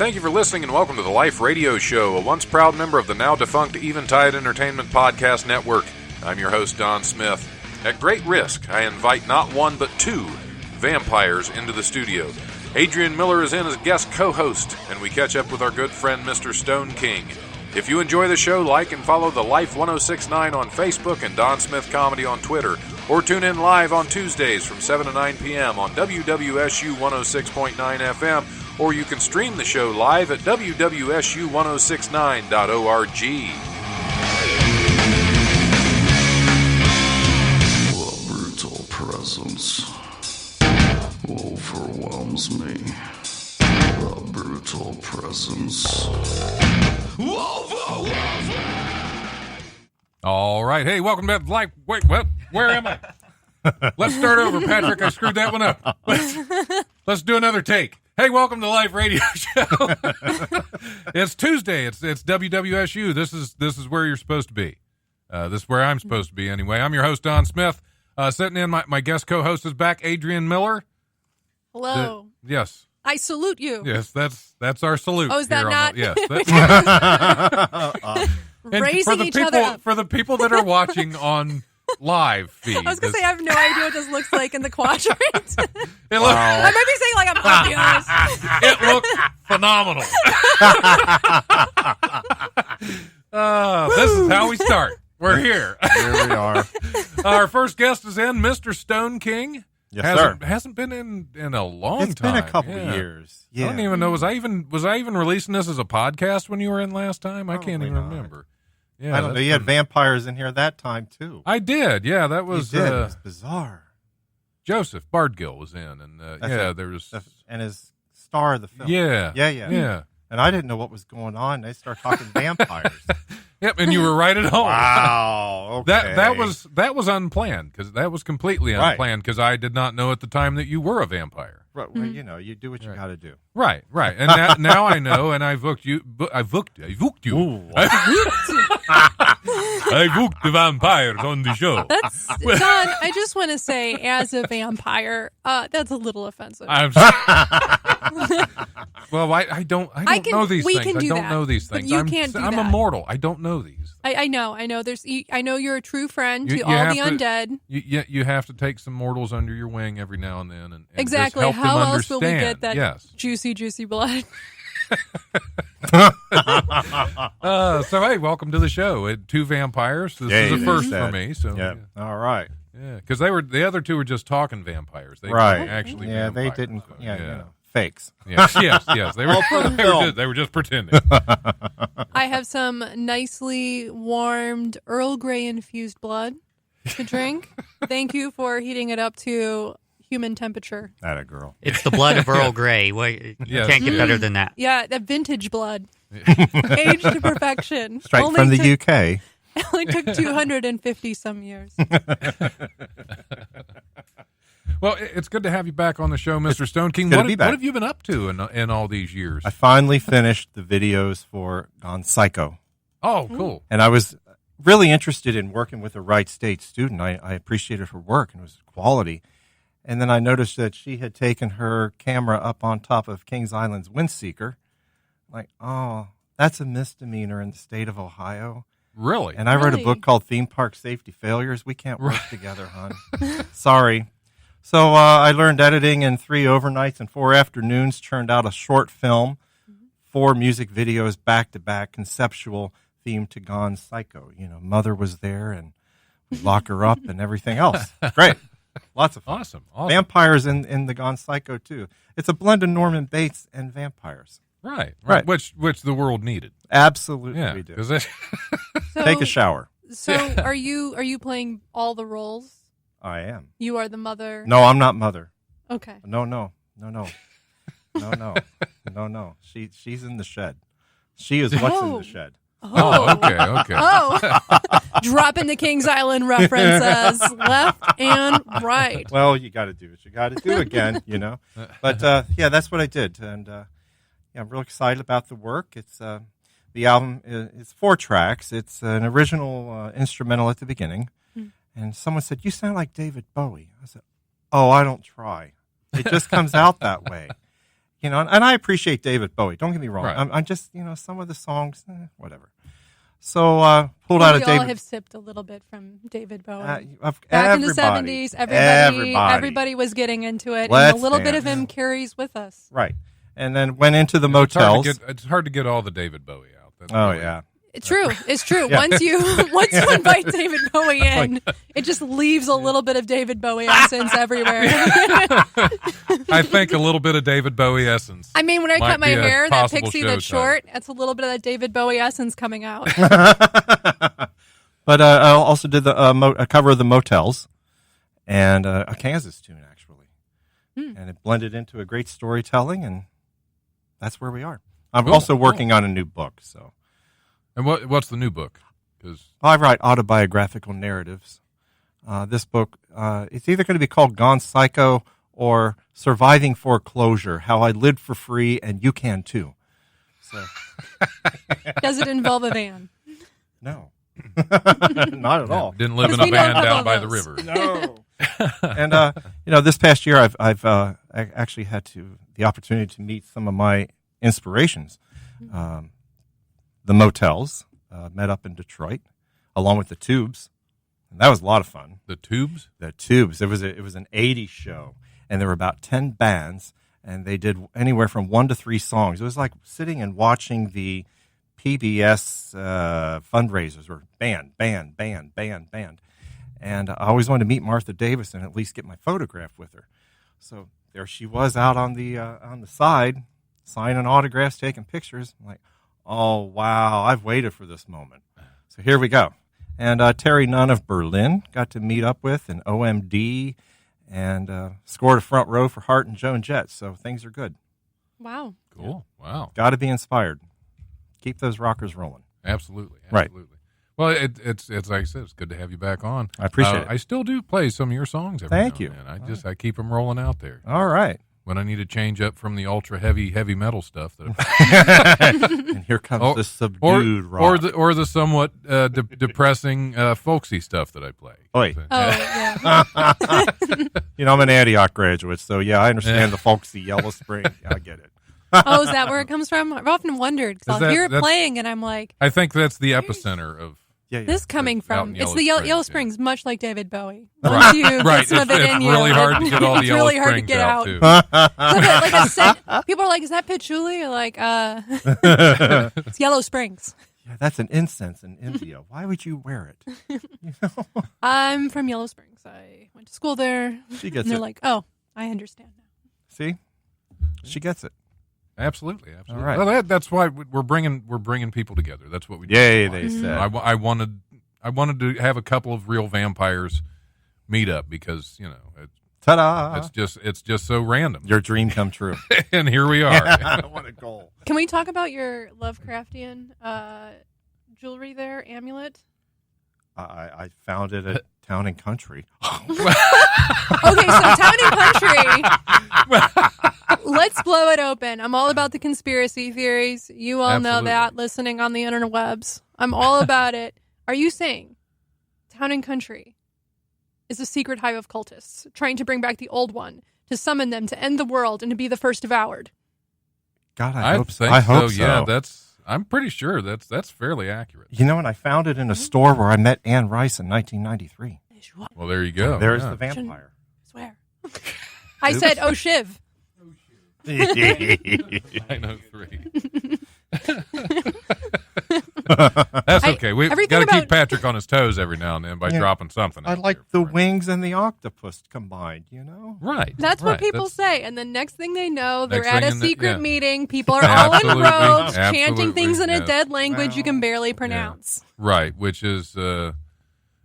thank you for listening and welcome to the Life Radio Show, a once proud member of the now defunct Eventide Entertainment Podcast Network. I'm your host, Don Smith. At great risk, I invite not one but two vampires into the studio. Adrian Miller is in as guest co-host, and we catch up with our good friend, Mr. Stone King. If you enjoy the show, like and follow the Life 1069 on Facebook and Don Smith Comedy on Twitter, or tune in live on Tuesdays from 7 to 9 p.m. on WWSU 106.9 FM, or you can stream the show live at wwsu1069.org. The brutal presence overwhelms me. The brutal presence overwhelms me. All right. Hey, welcome back to Life. Wait, what? Where am I? Let's start over, Patrick. I screwed that one up. Let's do another take. Hey, welcome to Life Radio Show. It's Tuesday. It's WWSU. This is where you're supposed to be. This is where I'm supposed to be anyway. I'm your host, Don Smith. Sitting in, my guest co-host is back, Adrian Miller. Hello. Yes. I salute you. Yes, that's our salute. Oh, is that not? Yes. Raising each other up. For the people that are watching on live feed. I was going to say, I have no idea what this looks like in the quadrant. I might be saying like I'm fabulous. It looks phenomenal. This is how we start. We're here. Here we are. Our first guest is in, Mr. Stone King. Yes, sir. Hasn't been in a long It's time. been a couple years. Yeah. I don't even know. Was I even releasing this as a podcast when you were in last time? I can't even remember. Yeah, I don't know. You had vampires in here that time too. I did. Yeah, that was. You did. It was bizarre. Joseph Bardgill was in, and there was and his star of the film. Yeah. And I didn't know what was going on. They start talking vampires. Yep, and you were right at home. Wow. Okay. That was unplanned because that was completely unplanned because I did not know at the time that you were a vampire. Right. Well, you know, you do what you got to do. Right. And now I know, and I booked you. I booked you. Ooh. I booked the vampires on the show. That's Don. I just want to say, as a vampire, that's a little offensive. Well, I don't know these things. I don't know these things. But you can't do I'm that. immortal. I don't know these. I know. I know you're a true friend to all the undead. You have to take some mortals under your wing every now and then, and exactly. Just help How them else will we understand. get that juicy blood? So hey, welcome to the show. Two vampires. This is a first for me. So yeah. All right. Yeah, because the other two were just talking vampires. They right. weren't actually. Yeah, vampires, they didn't. So, You know, fakes. Yes. They were. They were just pretending. I have some nicely warmed Earl Grey infused blood to drink. Thank you for heating it up to human temperature. Atta girl. It's the blood of Earl Grey. You can't get better than that. Yeah, that vintage blood. Aged to perfection. Straight from the UK. It only took 250 some years. Well, it's good to have you back on the show, Mr. Stone King. What have you been up to in all these years? I finally finished the videos for Gone Psycho. Oh, cool. And I was really interested in working with a Wright State student. I appreciated her work, and it was quality. And then I noticed that she had taken her camera up on top of Kings Island's Windseeker. Like, oh, that's a misdemeanor in the state of Ohio. Really? And I wrote a book called Theme Park Safety Failures. We can't work together, hon. Sorry. So I learned editing in 3 overnights and 4 afternoons, turned out a short film, 4 music videos back-to-back, conceptual theme to Gone Psycho. You know, Mother was there, and we lock her up and everything else. Great. Lots of fun. Awesome. Vampires in the Gone Psycho, too. It's a blend of Norman Bates and vampires. Right. Which the world needed. Absolutely, we do. Take a shower. So are you playing all the roles? I am. You are the mother? No, I'm not Mother. Okay. No. She's in the shed. She is what's in the shed. Okay. Dropping the Kings Island references left and right. Well, you got to do what you got to do again, you know. But that's what I did, and I'm real excited about the work. It's the album is 4 tracks. It's an original instrumental at the beginning, and someone said, "You sound like David Bowie." I said, "Oh, I don't try. It just comes out that way." You know, and I appreciate David Bowie. Don't get me wrong. Right. I'm just, some of the songs, whatever. So pulled out a We David. all have sipped a little bit from David Bowie. Back Back in the 70s, everybody was getting into it, Let's and a little bit of dance. him carries with us. Right. And then went into the It's hard, motels. it's hard to get all the David Bowie out. That's Oh, really- yeah. It's true. It's true. Yeah. Once you invite David Bowie in, it just leaves a little bit of David Bowie essence everywhere. I think a little bit of David Bowie essence. I mean, when I might cut my be a hair, that possible pixie show that's title. short, that's a little bit of that David Bowie essence coming out. But I also did a cover of the Motels and a Kansas tune, actually. And it blended into a great storytelling, and that's where we are. I'm Cool, also cool. working on a new book. So And what's the new book? 'Cause- I write autobiographical narratives. This book, it's either going to be called Gone Psycho or Surviving Foreclosure, How I Lived for Free and You Can Too. So, Does it involve a van? no. Not at all. didn't live in Because a we know a van couple down of by the those. river. No. And this past year, I've actually had the opportunity to meet some of my inspirations. The Motels met up in Detroit, along with the Tubes, and that was a lot of fun. The Tubes? The Tubes. It was an '80s show, and there were about 10 bands, and they did anywhere from 1 to 3 songs. It was like sitting and watching the PBS fundraisers, or band. And I always wanted to meet Martha Davis and at least get my photograph with her. So there she was out on the side, signing autographs, taking pictures. I'm like, oh, wow, I've waited for this moment. So here we go. And Terry Nunn of Berlin got to meet up with, and OMD, and scored a front row for Hart and Joan Jett. So things are good. Wow. Cool. Wow. Got to be inspired. Keep those rockers rolling. Absolutely. Right. Well, it's like I said, it's good to have you back on. I appreciate it. I still do play some of your songs every Thank now you. and then. I keep them rolling out there. All right. When I need to change up from the ultra heavy metal stuff that And here comes Oh, the subdued rock. or the somewhat depressing folksy stuff that I play. Oi. Oh, yeah. I'm an Antioch graduate, so yeah, I understand the folksy Yellow Spring. Yeah, I get it. Oh, is that where it comes from? I've often wondered because Is I'll that- hear it that's- playing and I'm like, I think that's the epicenter of. Yeah. this coming Out from? in It's the Yellow Yellow Springs, Springs, much like David Bowie. Right. Once you get Right. some of it It's in you, really hard to get all the it's Yellow really hard to Springs get out, out. too. Like a scent. People are like, "Is that patchouli?" You're like, it's Yellow Springs. Yeah, that's an incense in India. Why would you wear it? I'm from Yellow Springs. I went to school there. She gets and they're it. like, "Oh, I understand now." See? She gets it. Absolutely. All right. Well, that's why we're bringing people together. That's what we do. Yay, on the they line. said. I wanted to have a couple of real vampires meet up because Ta-da! it's just so random. Your dream come true. And here we are. What a goal. Can we talk about your Lovecraftian jewelry there, amulet? I found it at Town and Country. Okay, so Town and Country. Let's blow it open. I'm all about the conspiracy theories. You all know Absolutely. that, listening on the interwebs. I'm all about it. Are you saying Town and Country is a secret hive of cultists trying to bring back the old one, to summon them to end the world and to be the first devoured? God, I hope so. think I hope so. Yeah, I'm pretty sure that's fairly accurate. And I found it in a store where I met Anne Rice in 1993. Well, there you go. There's Yeah. the vampire. I swear. I said, "Oh, Shiv." 903. That's okay. We everything got to about- keep Patrick on his toes every now and then by Yeah. dropping something. I out like there the for him. wings and the octopus combined, Right. That's what right. people That's- say. And the next thing they know, they're Next at a thing in the- secret yeah. meeting. People are all in Absolutely. robes, chanting Absolutely. things in a Yes. dead language you can barely pronounce. Right, which is, isn't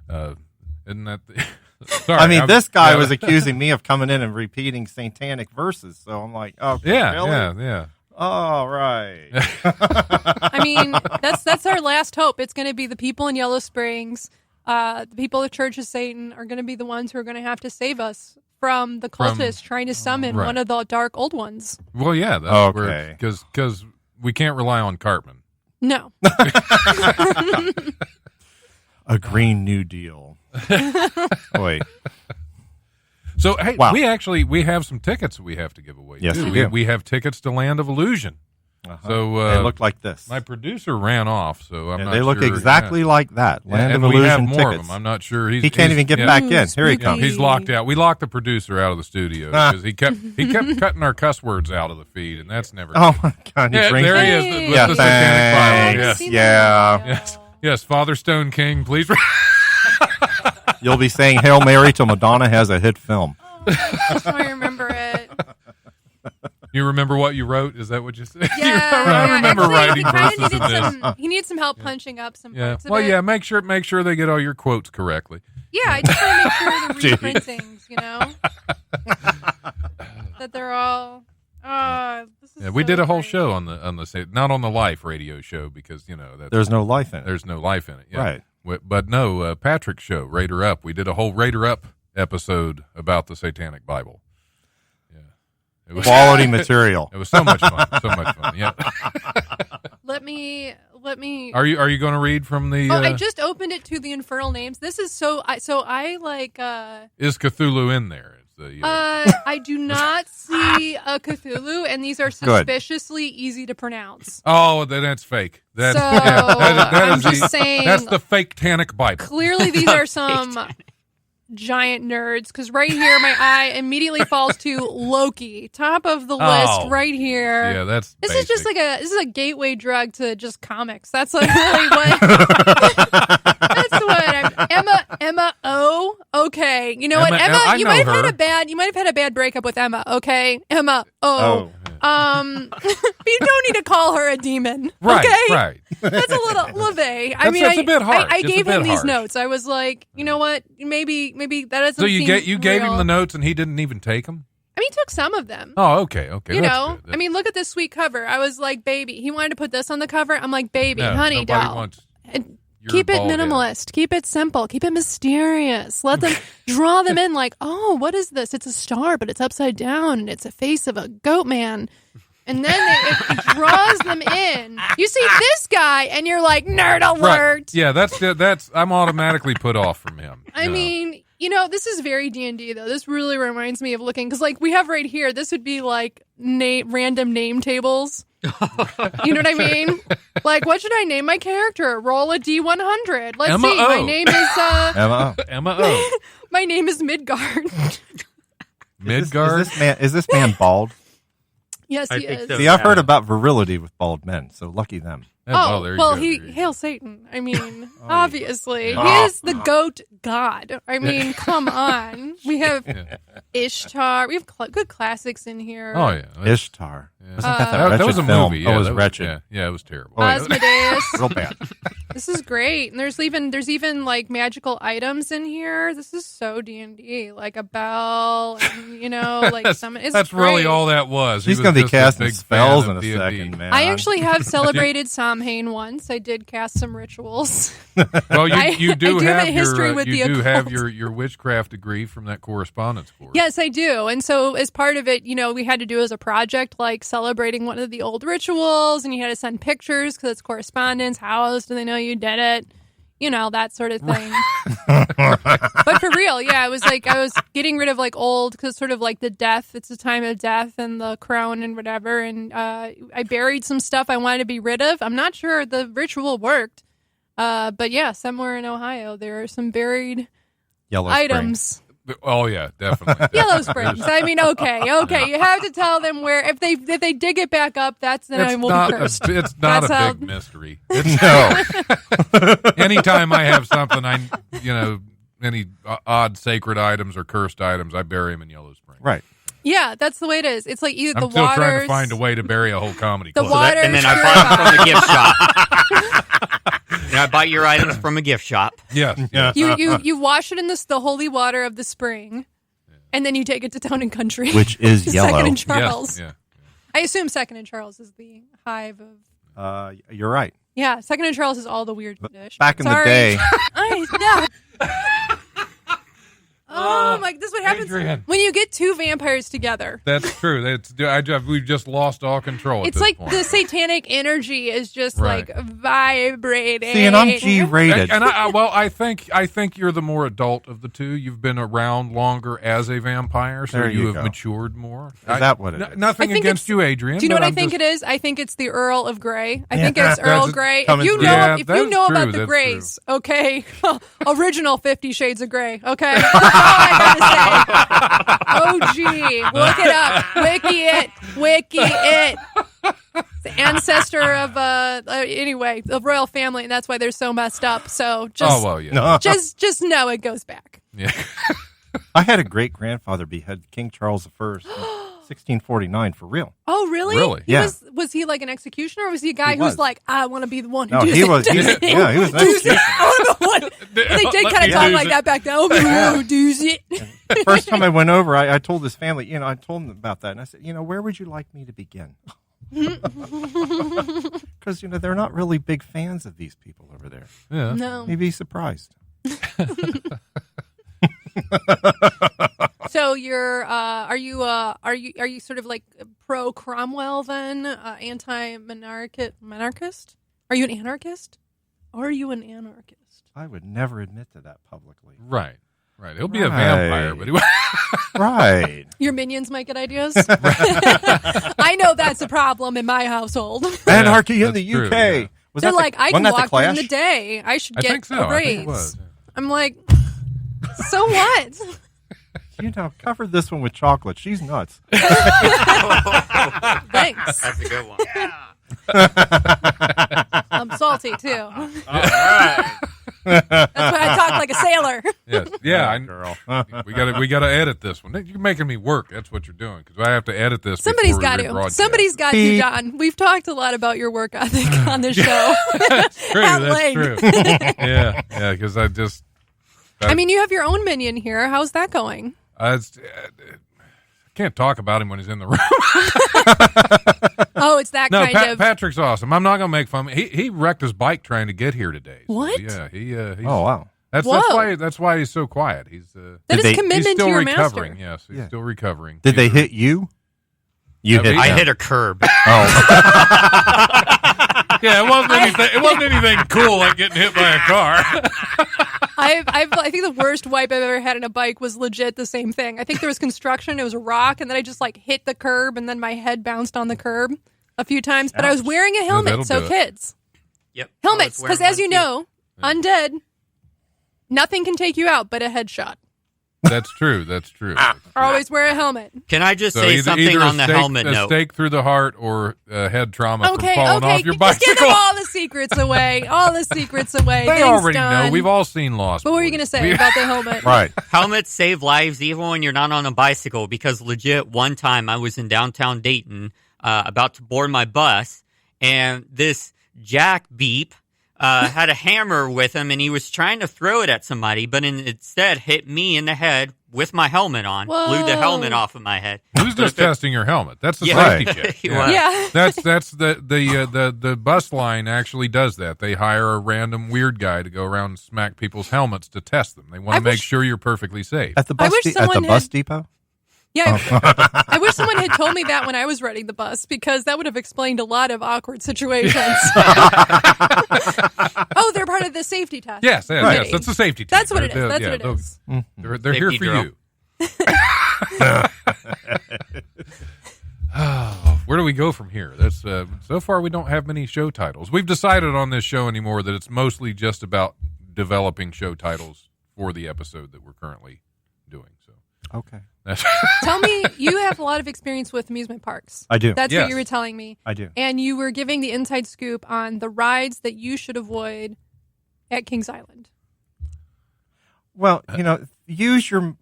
that the... Sorry, I mean, I'm- this guy yeah. was accusing me of coming in and repeating satanic verses. So I'm like, oh, Yeah, really? yeah. Oh, right. I mean, that's our last hope. It's going to be the people in Yellow Springs, the people of Church of Satan are going to be the ones who are going to have to save us from the cultists trying to summon Right. one of the dark old ones. Well, yeah, that's Okay. because we can't rely on Cartman. No. A Green New Deal. Wait. So, hey, Wow. we have some tickets we have to give away. Yes, too. we do. We have tickets to Land of Illusion. So they look like this. my producer ran off, so I'm not they look sure. exactly like that. Land and of we have Illusion more tickets. of them. I'm not sure. He can't even get back in. Here he Spooky. comes. He's locked out. We locked the producer out of the studio because he kept cutting our cuss words out of the feed, and that's never. Oh my God! yeah, brings there he me- is. Hey. With Yeah, the Satanic Bible. thanks. Yes. Yeah. Yes, Father Stone King, please. You'll be saying Hail Mary till Madonna has a hit film. I remember it. You remember what you wrote? Is that what you said? Yeah, I remember actually, writing he kinda verses in needed this. he needs some help punching up some Yeah. parts of Well, it. yeah. Make sure they get all your quotes correctly. Yeah, I just want to make sure the Jeez. reprintings, that they're all. This is Yeah, we so did a whole great. show on the not on the Life radio show because that's, There's no life in it. there's no life in it. Yeah. Right. But no, Patrick's show, Raider Up. We did a whole Raider Up episode about the Satanic Bible. Yeah, it was Quality material. It was so much fun. So much fun. Yeah. Let me. Are you going to read from the? I just opened it to the infernal names. This is so. I like. Is Cthulhu in there? I do not see a Cthulhu, and these are suspiciously easy to pronounce. Oh, then that's fake. That I'm is just saying. That's the fake Tanic Bible. Clearly, these are some giant nerds. Because right here, my eye immediately falls to Loki, top of the list, right here. Yeah, that's. This basic. is just this is a gateway drug to just comics. That's like really what. That's what Emma O. Okay, you know what, Emma, I you know might have her. had a bad breakup with Emma. Okay, Emma O. Oh. But you don't need to call her a demon. Right, okay? right. That's a little vague. That's a bit harsh. I Just a gave bit him these harsh. notes. I was like, you know what? Maybe that doesn't. So you seem gave him real. the notes and he didn't even take them. I mean, he took some of them. Oh, okay. You that's know, good. I mean, look at this sweet cover. I was like, baby. He wanted to put this on the cover. I'm like, baby, No, honey, nobody doll. wants And your keep it bald head. minimalist. Keep it simple. Keep it mysterious. Let them draw them in like, oh, what is this? It's a star, but it's upside down, and it's a face of a goat man. And then it draws them in. You see this guy, and you're like, nerd alert. Right. Yeah, that's. I'm automatically put off from him. I mean, this is very D&D, though. This really reminds me of looking, because, like, we have right here, this would be, like, random name tables. You know what I mean? Like, what should I name my character? Roll a D100. Let's Emma see. O. My name is, Emma O. my name is Midgard. Midgard. Is this man bald? Yes, I he think is. so. See, I've heard about virility with bald men, so lucky them. Oh, there you well, go. hail Satan. I mean, obviously. He Oh. is the goat god. I mean, come on. We have Ishtar. We have good classics in here. Oh yeah. Ishtar. Yeah. Wasn't that the That wretched was a film? movie. Oh, Yeah, it was that wretched. Yeah, it was terrible. Oh, yeah. Asmodeus. Real bad. This is great. And there's even like magical items in here. This is so D&D. Like a bell and, like some. It's That's great. really all that was. He He's was going to be just a casting big spells fan in of a D&D. second, man. I actually have celebrated Samhain once. I did cast some rituals. Well, I you do do have have a history with you the do have occult. your witchcraft degree from that correspondence course. Yes, I do. And so as part of it, we had to do as a project, like celebrating one of the old rituals, and you had to send pictures because it's correspondence. How else do they know you did it? That sort of thing. But for real, yeah, it was like I was getting rid of like old, because sort of like the death, it's the time of death and the crown and whatever. And I buried some stuff I wanted to be rid of. I'm not sure the ritual worked. But yeah, somewhere in Ohio, there are some buried Yellow items. Oh yeah, definitely. Yellow Springs. I mean, okay. You have to tell them where. If they dig it back up, then I will be cursed. It's not That's a how- big mystery. No. Anytime I have something, any odd sacred items or cursed items, I bury them in Yellow Spring. Right. Yeah, that's the way it is. It's like either I'm the still waters. trying to find a way to bury a whole comedy The club. water. And then I bought them from the gift shop. And I bought your items from a gift shop. Yeah. You wash it in the holy water of the spring, and then you take it to Town and Country, Which is Second yellow. and Charles. Yeah. I assume Second and Charles is the hive of. You're right. Yeah, Second and Charles is all the weird dish. Back in the Sorry. day, I Oh my! This is what happens Adrian. when you get two vampires together. That's true. We've just lost all control. It's at like this point. the satanic energy is just Right. like vibrating. See, and I'm G-rated. And I think you're the more adult of the two. You've been around longer as a vampire, so There you have go. matured more. Is that what it is? Nothing I think against it's- you, Adrian. Do you know but what I I'm think just- it is? I think it's the Earl of Grey. I Yeah. think it's Earl That's Grey. If coming you through. know, Yeah, if you that's know true, about the that's Greys, okay, original 50 Shades of Grey. Okay, that's all I gotta say. Oh, gee, look it up, wiki it. The ancestor of anyway, the royal family, and that's why they're so messed up. So just, yeah. No. just know it goes back. Yeah. I had a great grandfather behead King Charles I in 1649 for real. Oh, really? Really? He Yeah. was he like an executioner, or was he a guy He who's was. like, I want to be the one who No, does he it? was. He was an executioner. I want to be the one. They did Let kind me of talk do like it. that back then. Oh, do it. The first time I went over, I told his family, I told them about that, and I said, where would you like me to begin? Because they're not really big fans of these people over there. Yeah. No. You'd be surprised. So you're are you sort of like pro Cromwell then, anti monarchist? Are you an anarchist? Are you an anarchist? I would never admit to that publicly. Right. He'll be a Right. vampire, but he Right. Your minions might get ideas. I know that's a problem in my household. Anarchy in that's the true, UK. yeah. Was They're that like, I can wasn't that the walk during Clash? the day. I should I get think so. a I think raise. it was. I'm like, so what? Cover this one with chocolate. She's nuts. Thanks. That's a good one. I'm salty too. All right. That's why I talk like a sailor. Yes. Yeah. girl. We got to edit this one. You're making me work. That's what you're doing because I have to edit this. Somebody's before got we to. broadcast. Somebody's got to, Beep. John. We've talked a lot about your work ethic on this show. That's true. At That's length. true. Yeah. Because I just. I mean, you have your own minion here. How's that going? I can't talk about him when he's in the room. Oh, it's that No, kind of. Patrick's awesome. I'm not going to make fun of him. He wrecked his bike trying to get here today. So, What? yeah. He's, Oh, wow. That's why he's so quiet. He's that Did is they- he's commitment still to your recovering. master. Yes, he's Yeah. still recovering. Did they He's- hit you? You hit I them. hit a curb. Oh. Yeah, it wasn't anything. It wasn't anything cool like getting hit by a car. I think the worst wipe I've ever had in a bike was legit the same thing. I think there was construction. It was a rock, and then I just like hit the curb, and then my head bounced on the curb a few times. But I was wearing a helmet, that'll so do it. kids, Yep. helmets, I was because wearing as you one, know, undead, nothing can take you out but a headshot. That's true. That's true. Always wear a helmet. too. Can I just So say something either on the helmet a note? stake through the heart or head trauma Okay, from falling okay, off your just give bicycle. them all the secrets away. All the secrets away. They Things already done. know. We've all seen Lost. What were you Boys. going to say about the helmet? Right. Helmets save lives even when you're not on a bicycle because legit one time I was in downtown Dayton about to board my bus and this Jack Beep had a hammer with him and he was trying to throw it at somebody but instead hit me in the head with my helmet on, blew the helmet off of my head. Who's just testing your helmet? That's the Yeah. safety check. He was. Yeah. That's the bus line actually does that. They hire a random weird guy to go around and smack people's helmets to test them. They want I to make wish- sure you're perfectly safe. At the I bus, wish at the someone bus had- depot? Yeah, I wish someone had told me that when I was riding the bus because that would have explained a lot of awkward situations. Oh, they're part of the safety test. Yes, Right. that's a safety team. That's what it is. They're- That's yeah, what it they'll- is. They're here Safety for drill. you. Where do we go from here? That's so far we don't have many show titles. We've decided on this show anymore that it's mostly just about developing show titles for the episode that we're currently doing. So Okay. that's Tell me, you have a lot of experience with amusement parks. I do. That's Yes. what you were telling me. I do. And you were giving the inside scoop on the rides that you should avoid at Kings Island. Well, use your.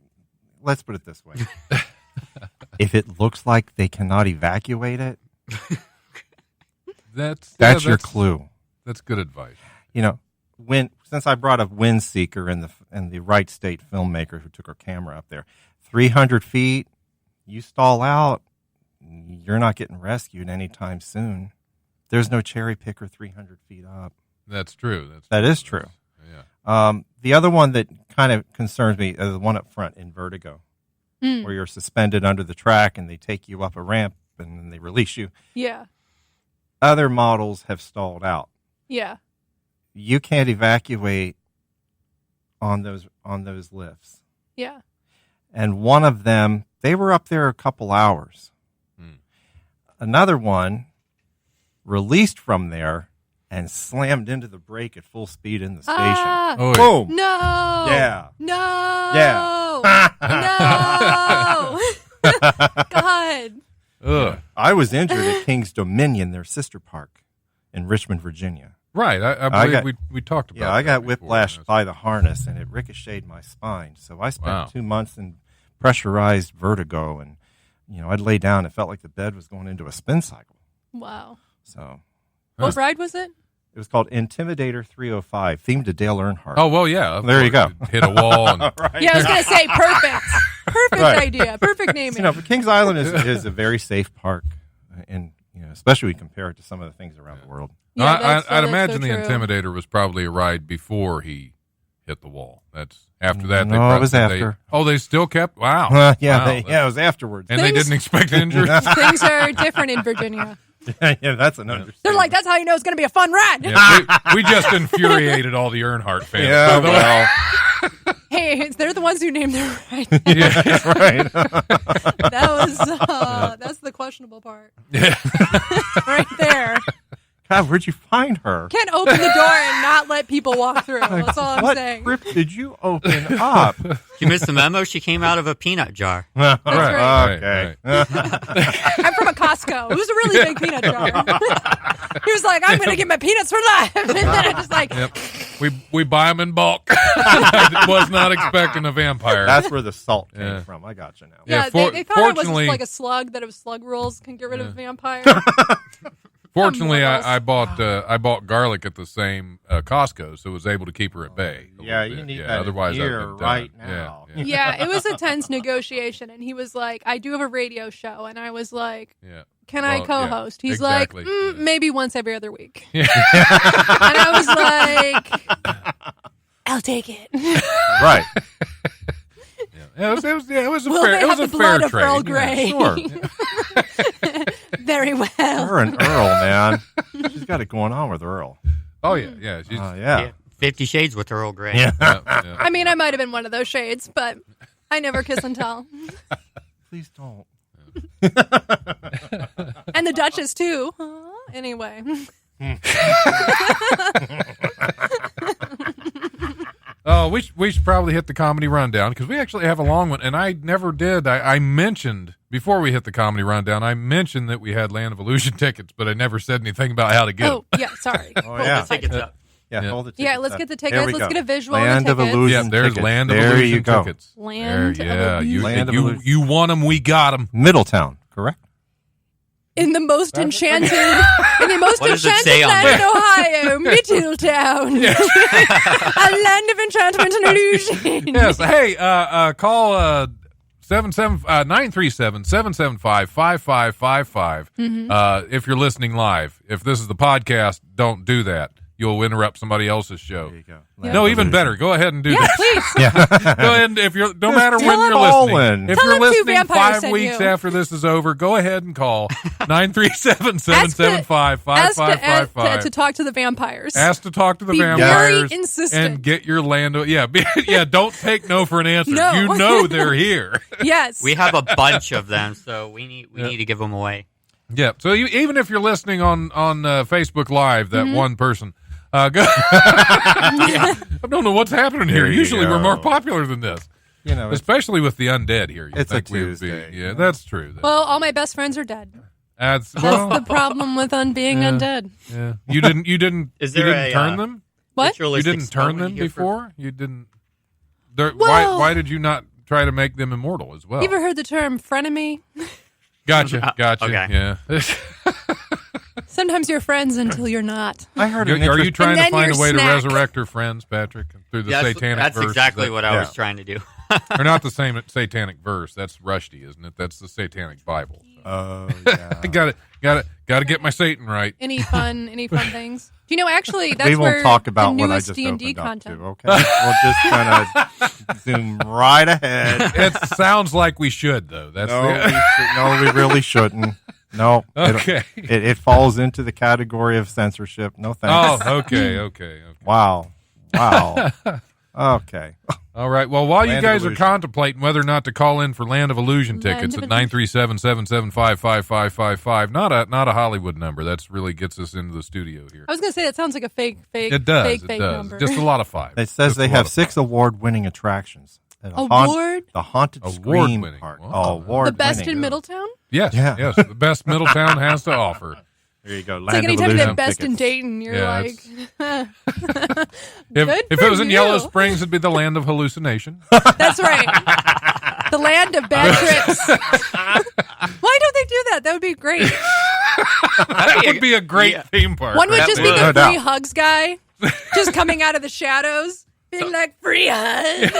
Let's put it this way. If it looks like they cannot evacuate it, that's your clue. That's good advice. Since I brought up Windseeker and the Wright State filmmaker who took her camera up there, 300 feet, you stall out, you're not getting rescued anytime soon. There's no cherry picker 300 feet up. That's true. That is true. The other one that kind of concerns me is the one up front in Vertigo, where you're suspended under the track and they take you up a ramp and then they release you. Yeah. Other models have stalled out. Yeah. You can't evacuate on those lifts. Yeah. And one of them, they were up there a couple hours. Another one released from there and slammed into the brake at full speed in the station. Oh, Boom. No. Yeah. No. Yeah. No. God. Ugh. I was injured at King's Dominion, their sister park in Richmond, Virginia. Right. I believe we talked about that. Yeah, I got before. whiplashed by the harness, and it ricocheted my spine. So I spent Wow. 2 months in pressurized vertigo, and I'd lay down. It felt like the bed was going into a spin cycle. Wow. So What ride was it? it was called Intimidator 305, themed to Dale Earnhardt. Oh, well, yeah. There you go. Hit a wall. And, right. Yeah, I was going to say perfect. Perfect Right. idea. Perfect naming. But Kings Island is a very safe park, and especially when you compare it to some of the things around the world. Yeah, that's I'd so imagine the true. Intimidator was probably a ride before he hit the wall. That's after that. No, it was after. They still kept. Wow. Wow, Wow. it was afterwards. And they Things- didn't expect injuries. Things are different in Virginia. yeah, that's an understatement. They're like, that's how you know it's going to be a fun ride. Yeah, we just infuriated all the Earnhardt fans. Yeah, by the way. well, Hey, they're the ones who named their ride. Yeah. right. That's the questionable part. Yeah. Right there. God, where'd you find her? Can't open the door and not let people walk through. That's all I'm What saying. trip did you open up? You missed the memo? She came out of a peanut jar. Right. Okay. I'm from a Costco. It was a really big peanut jar. He was like, I'm going to get my peanuts for life. And then I just like, Yep. We buy them in bulk. I was not expecting a vampire. That's where the salt came Yeah. from. I got you now. yeah, Yeah, they thought it was fortunately- just like a slug, that it was slug rules can get rid of a vampire. Fortunately, Mortals. I bought garlic at the same Costco, so was able to keep her at bay. a Yeah, little you bit. need Yeah, that otherwise here I'd been right done. now. Yeah, Yeah, it was a tense negotiation. And he was like, I do have a radio show. And I was like, yeah. can I Well, co-host? yeah, He's exactly. like, Yeah. maybe once every other week. Yeah. And I was like, I'll take it. Right. Yeah, it was a Will fair. they It was have a the fair blood of trade. Earl Yeah, Grey? sure. Very well. Her and Earl, man. She's got it going on with Earl. Oh yeah, yeah. She's, Yeah. 50 Shades with Earl Grey. Yeah. yeah. I mean, I might have been one of those shades, but I never kiss and tell. Please don't. And the Duchess, too. Anyway. Oh, we should probably hit the comedy rundown because we actually have a long one, and I never did. I mentioned before we hit the comedy rundown. I mentioned that we had Land of Illusion tickets, but I never said anything about how to get them. Oh, yeah, sorry. Oh, yeah. The tickets up. Yeah, Yeah. hold the Yeah, tickets let's up. get the There tickets. we Let's go. get a visual Land on of the tickets. Illusion Yeah, there's tickets. Land of There Illusion you go. tickets. Land There, of yeah, Illusion. Land of you Illusion. you want them, we got them. Middletown, correct? In the most enchanted What does it say on land there? in Ohio, Middletown. A land of enchantment and illusion. Yes. Hey, call 937-775-5555. If you're listening live, if this is the podcast, don't do that. You'll interrupt somebody else's show. There you go. No, even better. Go ahead and do Yeah, that. please. Go ahead and if you're no matter when tell you're Colin. listening. If Tell you're him two listening vampires 5 sent weeks you. after this is over, go ahead and call 937-775-5555. To talk to the vampires. Ask to talk to the Be vampires very insistent. and get your land. Yeah, don't take no for an answer. No. You know they're here. Yes. We have a bunch of them, so we need to give them away. Yeah. So even if you're listening on Facebook Live, that one person, go. I don't know what's happening here. There you Usually we're go. more popular than this, It's, especially with the undead here. You'd It's a think we would Tuesday. Yeah, that's true. Well, all my best friends are dead. That's That's the problem with being undead. yeah. You didn't Is there turn a, them? What? You Ritualistic didn't spell turn when them you hear before? You didn't. Why Well- why did you not try to make them immortal as well? You ever heard the term frenemy? Gotcha. Okay. Yeah. Sometimes you're friends until you're not. I heard Are an you interest- trying And to then find a your way snack. to resurrect her friends, Patrick, through the satanic That's verse? exactly what I was Yeah. trying to do. Or not the same satanic verse. That's Rushdie, isn't it? That's the satanic Bible. So. Oh, yeah. Got to get my Satan right. Any fun things? Do you know, actually, that's we where won't talk about the what I newest just D&D opened content. up to, okay? We'll just kind of zoom right ahead. It sounds like we should, though. That's We really shouldn't. No. Okay. It falls into the category of censorship. No thanks. Oh, okay. Wow. Okay. All right. Well, while you Land guys of are Illusion. contemplating whether or not to call in for Land of Illusion Land tickets of at Illusion. 937-775-5555, not a Hollywood number. That's really gets us into the studio here. I was going to say that sounds like a fake It does. fake It does. number. Just a lot of five. It says Just they a lot have of 6 five. award-winning attractions. At a Award? The Haunted Award Scream winning. Park. Wow. Oh, award The best winning. in Middletown? Yes. Yeah. Yes. The best Middletown has to offer. There you go. It's like Land of anytime you Illusion have best in tickets. Dayton, you're Yeah, like, If Good it for was in you. Yellow Springs, it'd be the Land of Hallucination. that's right. The land of bad trips. Why don't they do that? That would be great. That would be a great theme park. One would That just be would. the No free doubt. hugs guy, just coming out of the shadows, being like, free hugs.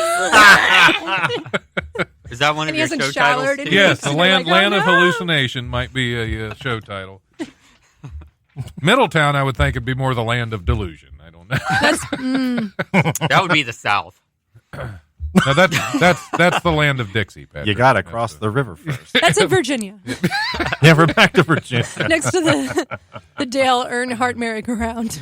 Is that one And of he your hasn't show showered titles? and too? Yes, the You're land like, oh, of no. hallucination might be a show title. Middletown, I would think, would be more the land of delusion. I don't know. That would be the South. No, that's the land of Dixie, Patrick. You got to That's cross it. the river first. That's in Virginia, Yeah, we're back to Virginia. next to the Dale Earnhardt merry-go-round.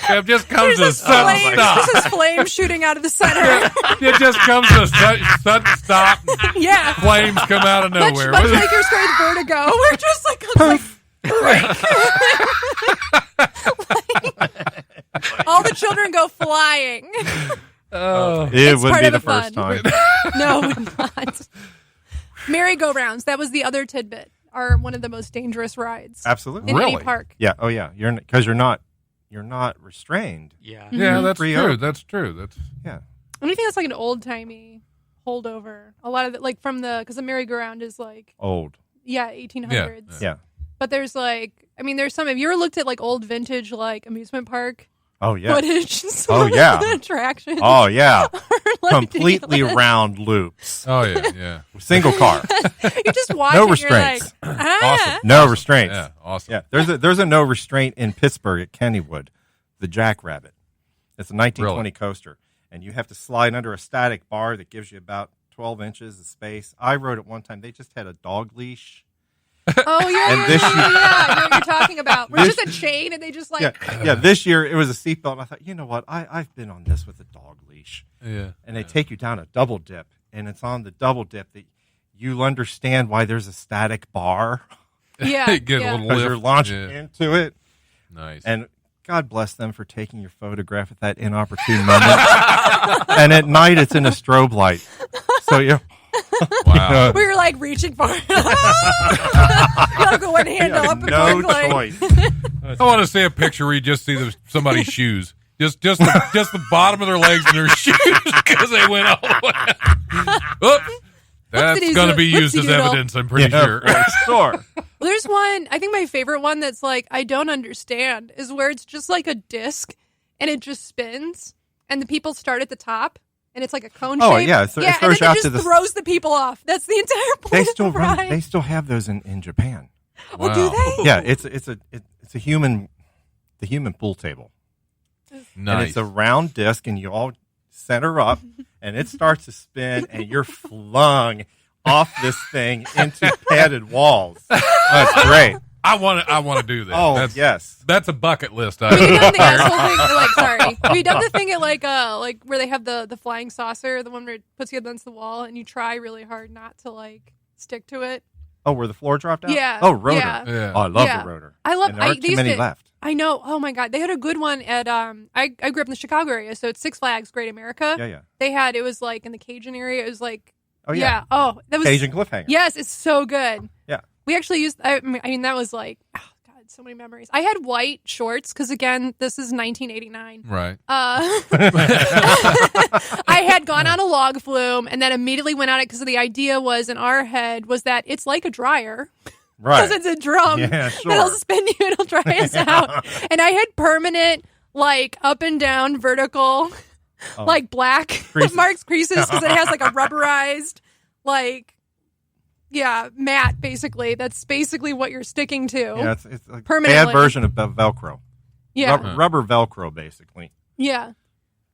It just comes to a There's sudden stop. this flame shooting out of the center. It just comes to a sudden stop. Yeah. Flames come out of Much nowhere. like your story with Vertigo, where it just like comes like all the children go flying. It It's would part be of the the fun. first time. No, it would not. Merry-go-rounds. That was the other tidbit. Are one of the most dangerous rides Absolutely. in any Really? park. Yeah. Oh, yeah. Because you're not restrained. Yeah. Yeah, that's Free true. up. That's true. That's Yeah. Anything that's like an old timey holdover. A lot of it, like from because the merry-go-round is like Old. 1800s. Yeah. But there's there's some. Have you ever looked at like old vintage like amusement park Oh, yeah. footage? Some Oh, of yeah. the attractions. Oh, yeah. are Completely ridiculous. round loops. oh yeah. Single car. You just watch No it, restraints. You're like, ah. Awesome. No restraints. Yeah, awesome. Yeah. There's a no restraint in Pittsburgh at Kennywood, the Jackrabbit. It's a 1920 Really? coaster. And you have to slide under a static bar that gives you about 12 inches of space. I rode it one time. They just had a dog leash. Oh yeah, And this yeah, I know what you're talking about. We're this- just a chain, and they just like Yeah. This year it was a seatbelt. And I thought, you know what? I've been on this with a dog leash. Yeah. And they take you down a double dip. And it's on the double dip that you'll understand why there's a static bar. yeah, Get a yeah. little Because you're lift. launching Yeah. into it. Nice. And God bless them for taking your photograph at that inopportune moment. And at night, it's in a strobe light. So you Wow. We were like reaching for it. You like go one hand up and no going, like, choice. I want to see a picture where you just see somebody's shoes. Just the bottom of their legs and their shoes because they went all the way. Oops. That's Whoopsie-doodle. going to be used as Whoopsie-doodle. evidence, I'm pretty sure. For sure. Well, there's one. I think my favorite one that's like I don't understand is where it's just like a disc and it just spins and the people start at the top and it's like a cone Oh, shape. yeah, so it and throws then you it out to just the- throws the people off. That's the entire point. They of still the run. ride. They still have those in Japan. Oh, do Wow. they? Yeah, it's a human pool table. And Nice. it's a round disc, and you all center up, and it starts to spin, and you're flung off this thing into padded walls. That's great. I want to do that. Oh, yes. That's a bucket list. Have you done the item. asshole thing? Or like, sorry. Have you done the thing at like where they have the flying saucer, the one where it puts you against the wall, and you try really hard not to like stick to it? Oh, where the floor dropped out? Yeah. Oh, rotor. Yeah. Yeah. Oh, I love Yeah. the rotor. I love. And there aren't they too used many to- left. I know. Oh my god, they had a good one at I grew up in the Chicago area, so it's Six Flags Great America. Yeah. They had it was like in the Cajun area. It was like Oh, yeah. Oh, that was Cajun cliffhanger. Yes, it's so good. Yeah. We actually used. I mean, that was like oh god, so many memories. I had white shorts because again, this is 1989. Right. I had gone on a log flume and then immediately went on it because the idea was in our head was that it's like a dryer. Right. Because it's a drum Yeah, sure. that'll spin you, it'll dry us out. And I had permanent like up and down, vertical, like black creases because it has like a rubberized, like, mat, basically. That's basically what you're sticking to. Yeah, it's like a permanently. bad version of Velcro. Yeah. Rubber Velcro, basically. Yeah.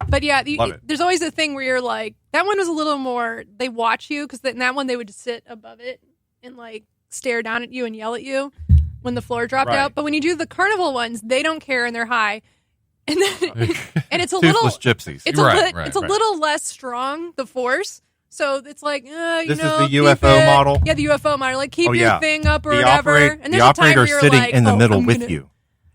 But yeah, Love it. there's always a thing where you're like, that one was a little more, they watch you, because in that one they would just sit above it and like stare down at you and yell at you when the floor dropped out. But when you do the carnival ones, they don't care and they're high. And then, and it's a Toothless little gypsies. It's a little less strong, the force. So it's like, this is the UFO model. Yeah, the UFO model. Like keep your thing up or the whatever. And the there's a time where operator's you're sitting like, in the middle I'm with gonna, you,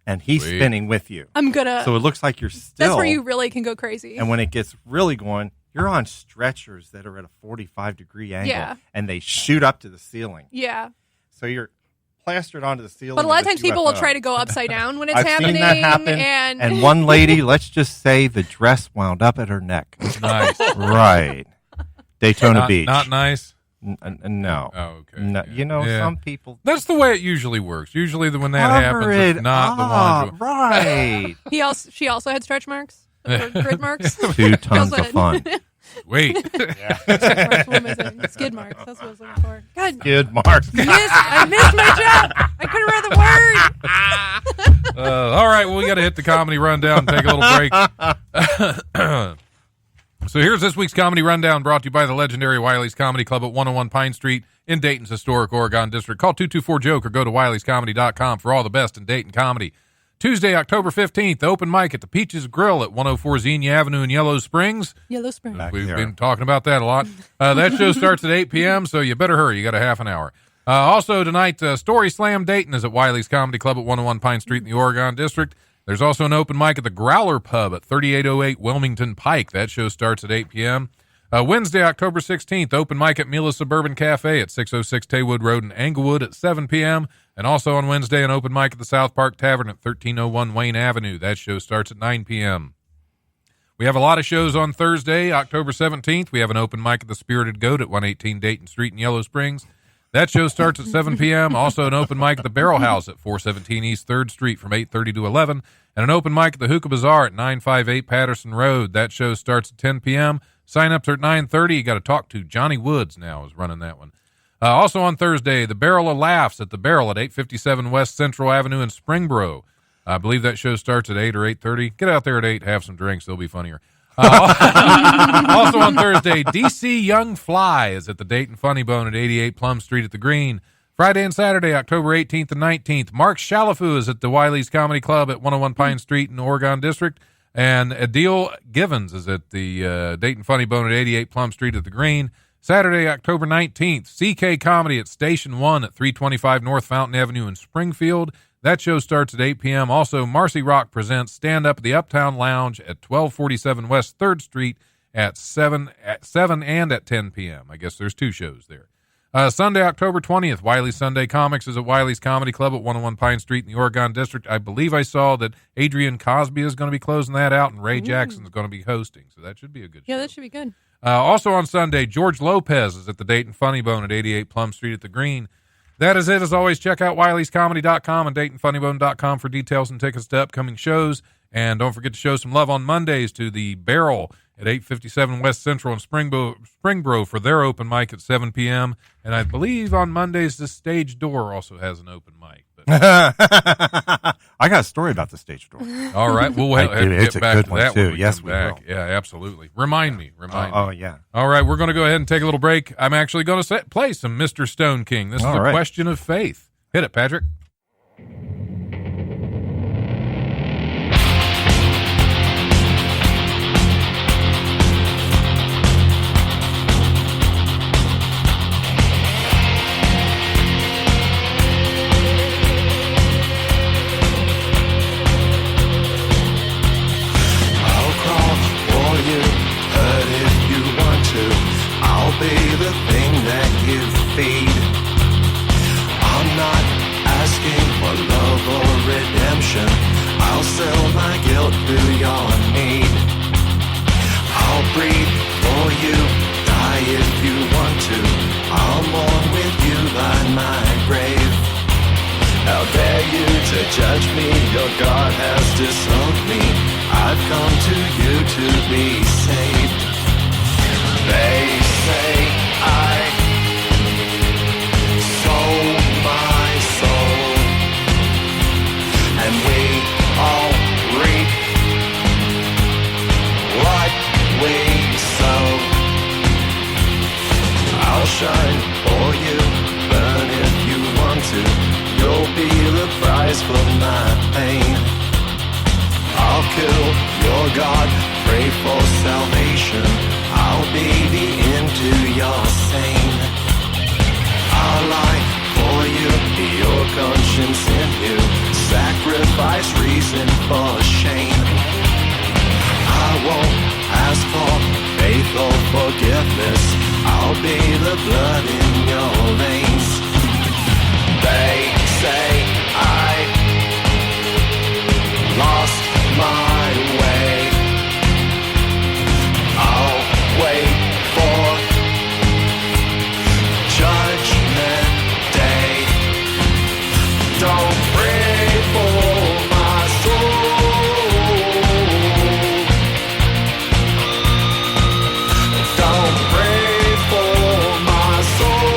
and he's spinning with you. So it looks like you're still. That's where you really can go crazy. And when it gets really going, you're on stretchers that are at a 45-degree angle, and they shoot up to the ceiling. Yeah. So you're plastered onto the ceiling. But a lot of times people will try to go upside down when it's happening. Seen that happen. And one lady, let's just say the dress wound up at her neck. Nice. Right. Daytona Beach. Not nice? No. Oh, okay. No, some people. That's the way it usually works. Usually when that happens, it's not the one. Right. She also had stretch marks? Or grid marks? 2 tons of fun. Wait. Skid marks. That's what I was looking for. God. Skid marks. I missed my job. I couldn't read the word. All right. Well, we got to hit the comedy rundown and take a little break. So here's this week's comedy rundown brought to you by the legendary Wiley's Comedy Club at 101 Pine Street in Dayton's historic Oregon District. Call 224-JOKE or go to wileyscomedy.com for all the best in Dayton comedy. Tuesday, October 15th, open mic at the Peaches Grill at 104 Xenia Avenue in Yellow Springs. We've been talking about that a lot. That show starts at 8 p.m., so you better hurry. You got a half an hour. Also tonight, Story Slam Dayton is at Wiley's Comedy Club at 101 Pine Street in the Oregon District. There's also an open mic at the Growler Pub at 3808 Wilmington Pike. That show starts at 8 p.m. Wednesday, October 16th, open mic at Mila Suburban Cafe at 606 Taywood Road in Englewood at 7 p.m. And also on Wednesday, an open mic at the South Park Tavern at 1301 Wayne Avenue. That show starts at 9 p.m. We have a lot of shows on Thursday, October 17th. We have an open mic at the Spirited Goat at 118 Dayton Street in Yellow Springs. That show starts at 7 p.m. Also an open mic at the Barrel House at 417 East 3rd Street from 8:30 to 11. And an open mic at the Hookah Bazaar at 958 Patterson Road. That show starts at 10 p.m. Sign-ups are at 9:30. You got to talk to Johnny Woods now is running that one. Also on Thursday, the Barrel of Laughs at the Barrel at 857 West Central Avenue in Springboro. I believe that show starts at 8 or 8:30. Get out there at 8, have some drinks. They'll be funnier. Also on Thursday, DC Young Fly is at the Dayton Funny Bone at 88 Plum Street at the Green. Friday and Saturday, October 18th and 19th, Mark Shalafoo is at the Wiley's Comedy Club at 101 Pine Street in the Oregon District. And Adil Givens is at the Dayton Funny Bone at 88 Plum Street at the Green. Saturday, October 19th, CK Comedy at Station 1 at 325 North Fountain Avenue in Springfield. That show starts at 8 p.m. Also, Marcy Rock presents Stand Up at the Uptown Lounge at 1247 West 3rd Street at 7 and at 10 p.m. I guess there's 2 shows there. Sunday, October 20th, Wiley's Sunday Comics is at Wiley's Comedy Club at 101 Pine Street in the Oregon District. I believe I saw that Adrian Cosby is going to be closing that out, and Ray Jackson is going to be hosting, so that should be a good show. Yeah, that should be good. Also on Sunday, George Lopez is at the Dayton Funny Bone at 88 Plum Street at the Green. That is it. As always, check out wileyscomedy.com and DaytonFunnyBone.com for details and tickets to upcoming shows. And don't forget to show some love on Mondays to the Barrel at 857 West Central in Springboro for their open mic at 7 p.m. And I believe on Mondays, the Stage Door also has an open mic. I got a story about the Stage Door. All right. We'll have to it's get a back good to one, that too. when we Yes, come we back. will. Yeah, absolutely. Remind me. Oh, yeah. All right. We're going to go ahead and take a little break. I'm actually going to play some Mr. Stone King. This is a question of faith. Hit it, Patrick. Be the thing that you feed. I'm not asking for love or redemption. I'll sell my guilt to your need. I'll breathe for you, die if you want to. I'll mourn with you by my grave. How dare you to judge me, your God has disowned me. I've come to you to be saved. They say I sold my soul, and we all reap what we sow. I'll shine for you, burn if you want to. You'll be the prize for my pain. I'll kill your God, pray for salvation. I'll be the end to your sane. I'll lie for you, be your conscience in you. Sacrifice reason for shame. I won't ask for faith or forgiveness. I'll be the blood in your veins. They say I lost my way. I'll wait for Judgment Day. Don't pray for my soul. Don't pray for my soul.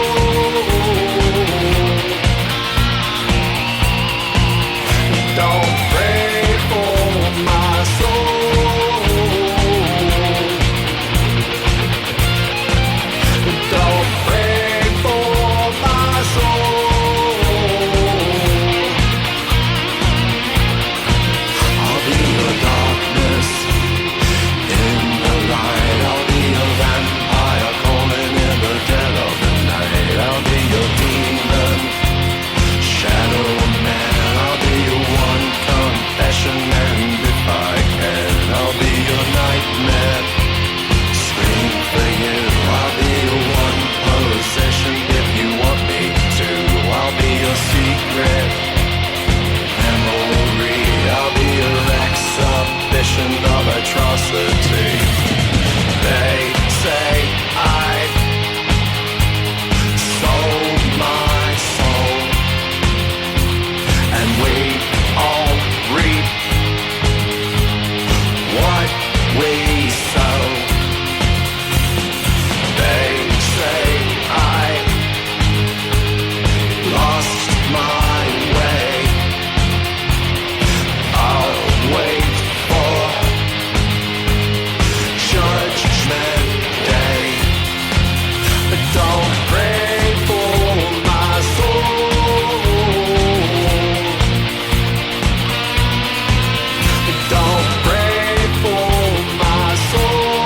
Don't pray for my soul. Don't pray for my soul. I'll be your darkness in the light. I'll be your vampire calling in the dead of the night. I'll be your demon, shadow man. I'll be your one confession, and if I can, I'll be your nightmare. Scream for you. I'll be your one possession if you want me to. I'll be your secret memory. I'll be your exhibition of atrocity. They say I sold my soul, and we all reap what we sow. They say I lost my way. I'll wait for Judgment Day. But don't pray for my soul. Don't pray for my soul.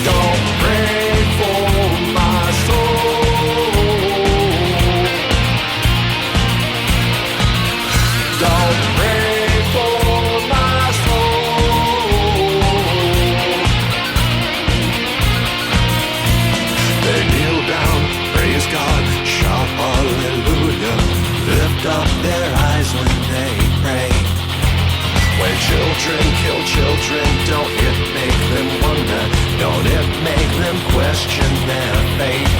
Don't pray for my soul. Don't pray for my soul. They kneel down, praise God, shout hallelujah, lift up their eyes when they pray. When children kill children, don't it make them wonder? Don't it make them question their faith?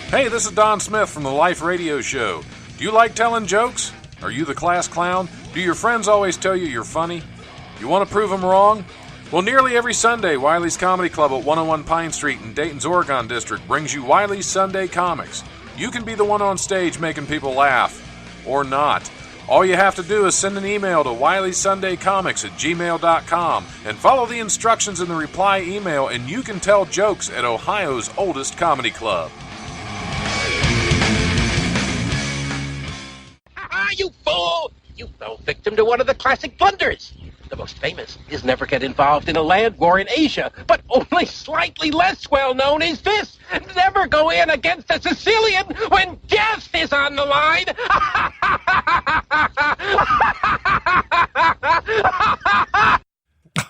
Hey, this is Don Smith from the Life Radio Show. Do you like telling jokes? Are you the class clown? Do your friends always tell you you're funny? You want to prove them wrong? Well, nearly every Sunday, Wiley's Comedy Club at 101 Pine Street in Dayton's Oregon District brings you Wiley's Sunday Comics. You can be the one on stage making people laugh. Or not. All you have to do is send an email to wileysundaycomics@gmail.com and follow the instructions in the reply email, and you can tell jokes at Ohio's oldest comedy club. You fool! You fell victim to one of the classic blunders. The most famous is never get involved in a land war in Asia, but only slightly less well known is this: never go in against a Sicilian when death is on the line.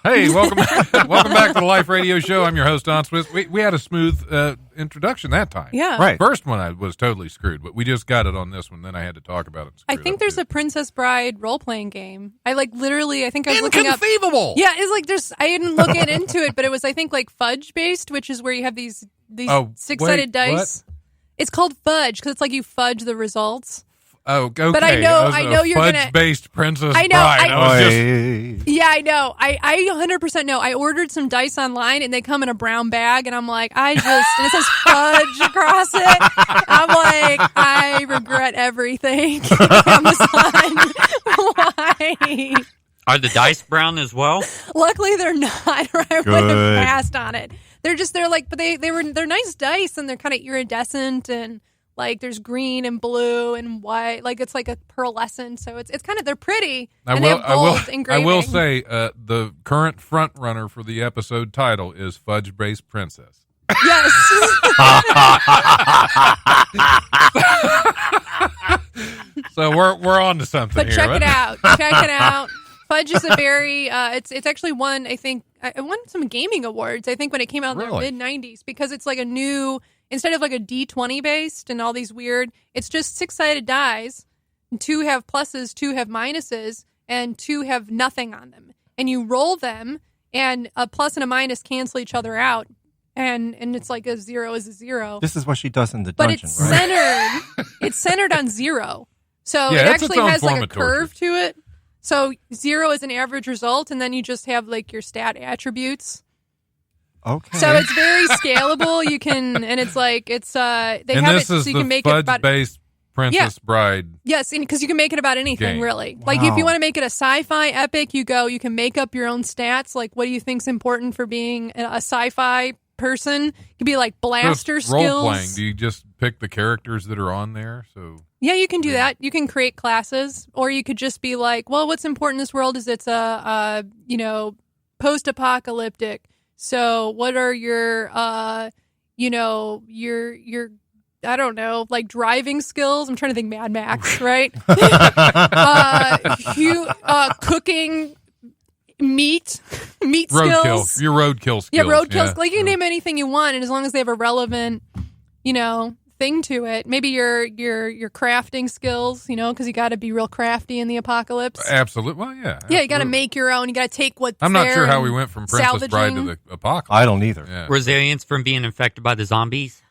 Hey, welcome back to the Life Radio Show. I'm your host, Don Smith. We had a smooth introduction that time. Yeah. Right. First one I was totally screwed, but we just got it on this one. Then I had to talk about it. I think there's a Princess Bride role-playing game. I think I was looking up. Inconceivable! Yeah, it's like I didn't look into it, but it was, I think, like Fudge-Based, which is where you have these six-sided dice. What? It's called Fudge because it's like you fudge the results. Oh, okay. But I know you're gonna Fudge-based Princess I know. Bride. Yeah, I know. I 100% know. I ordered some dice online and they come in a brown bag, and I'm like, and it says fudge across it. I'm like, I regret everything. Amazon. Why? Are the dice brown as well? Luckily, they're not, or I would have passed on it. They're nice dice, and they're kind of iridescent, and like there's green and blue and white, like it's like a pearlescent. So it's kind of, they're pretty. They have gold engraving. I will say the current front runner for the episode title is Fudge-Based Princess. Yes. So we're on to something but here. Check it out. Check it out. Fudge is a very it's actually won, I think, I won some gaming awards, I think, when it came out in the mid-90s, because it's like a new, instead of like a D20 based and all these weird, it's just 6-sided dice, and 2 have pluses, 2 have minuses, and 2 have nothing on them. And you roll them, and a plus and a minus cancel each other out. And it's like a 0 is a 0. This is what she does in the but dungeon, it's right? centered. It's centered on 0, so Yeah, it it's actually its own has like form a of torture. curve to it. So 0 is an average result, and then you just have like your stat attributes. Okay. So it's very scalable. You can, and it's like they have it so you can make it about Fudge-Based Princess Bride. Yes, because you can make it about anything, Game. really. Like if you want to make it a sci-fi epic, you can make up your own stats. Like what do you think's important for being a sci-fi person? It could be like blaster Just skills. role playing. Do you just pick the characters that are on there? So yeah, you can do that. You can create classes, or you could just be like, well, what's important in this world is it's a post-apocalyptic. So what are your your I don't know, like driving skills? I'm trying to think Mad Max, right? Cooking meat skills. Your roadkill skills. Yeah, roadkill. Like you can name anything you want, and as long as they have a relevant, thing to it. Maybe your crafting skills, because you got to be real crafty in the apocalypse. Absolutely. Well, yeah. Yeah, you got to make your own. You got to take what's I'm not there sure how and we went from Princess Bride to the apocalypse. I don't either. Yeah. Resilience from being infected by the zombies.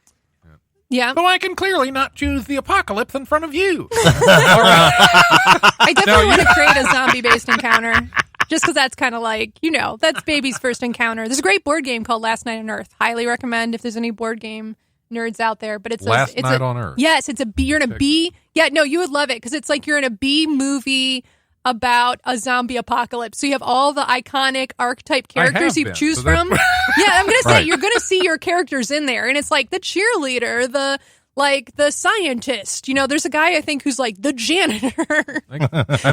Yeah. So I can clearly not choose the apocalypse in front of you. I definitely want to create a zombie-based encounter. Just because that's kind of like, that's baby's first encounter. There's a great board game called Last Night on Earth. Highly recommend if there's any board game nerds out there. But it's Last Night on Earth. Yes, it's a B. You're in a B. Yeah, no, you would love it because it's like you're in a B movie about a zombie apocalypse. So you have all the iconic archetype characters you choose from. Yeah, I'm going to say you're going to see your characters in there. And it's like the cheerleader, the scientist. There's a guy I think who's like the janitor. I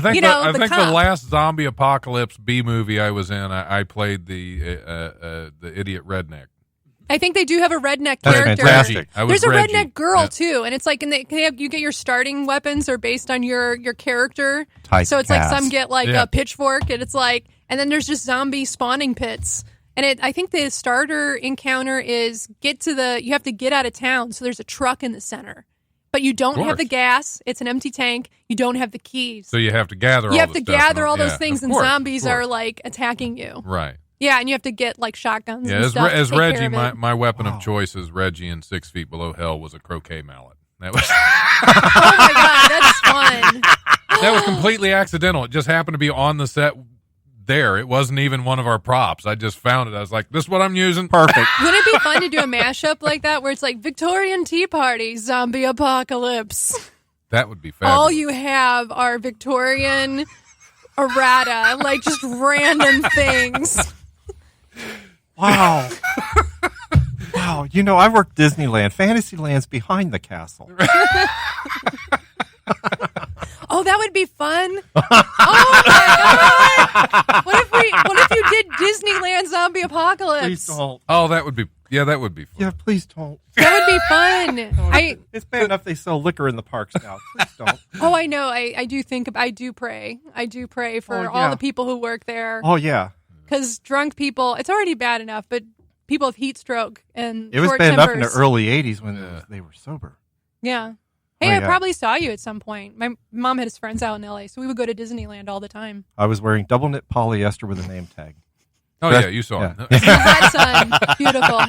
think the last zombie apocalypse B movie I was in, I played the idiot redneck. I think they do have a redneck That's character. fantastic. There's a Reggie. redneck girl too, and it's like, you get your starting weapons are based on your character. So it's like some get like a pitchfork, and it's like, and then there's just zombie spawning pits. And I think the starter encounter is you have to get out of town. So there's a truck in the center, but you don't have the gas. It's an empty tank. You don't have the keys. So you have to gather. You have to gather all those things, and zombies are like attacking you. Right. Yeah, and you have to get like shotguns. Yeah, and stuff as to take Reggie, care of it. my weapon of choice is Reggie in 6 Feet Below Hell was a croquet mallet. That was Oh my god, that's fun. that was completely accidental. It just happened to be on the set there. It wasn't even one of our props. I just found it. I was like, this is what I'm using. Perfect. Wouldn't it be fun to do a mashup like that where it's like Victorian Tea Party, zombie apocalypse? That would be fabulous. All you have are Victorian errata, like just random things. Wow. Wow. I worked Disneyland. Fantasyland's behind the castle. Oh, that would be fun. Oh my god. What if you did Disneyland Zombie Apocalypse? Please don't. Oh, that would be fun. Yeah, please don't. That would be fun. It's bad enough they sell liquor in the parks now. Please don't. Oh, I know. I do pray. I do pray for all the people who work there. Oh, yeah. Because drunk people, it's already bad enough, but people with heat stroke and It was short bad enough in tempers. the early 80s when they were sober. Yeah. Hey, Oh, I yeah. probably saw you at some point. My mom had his friends out in LA, so we would go to Disneyland all the time. I was wearing double knit polyester with a name tag. Oh, That- yeah, you saw yeah. him. In the hot sun. Beautiful.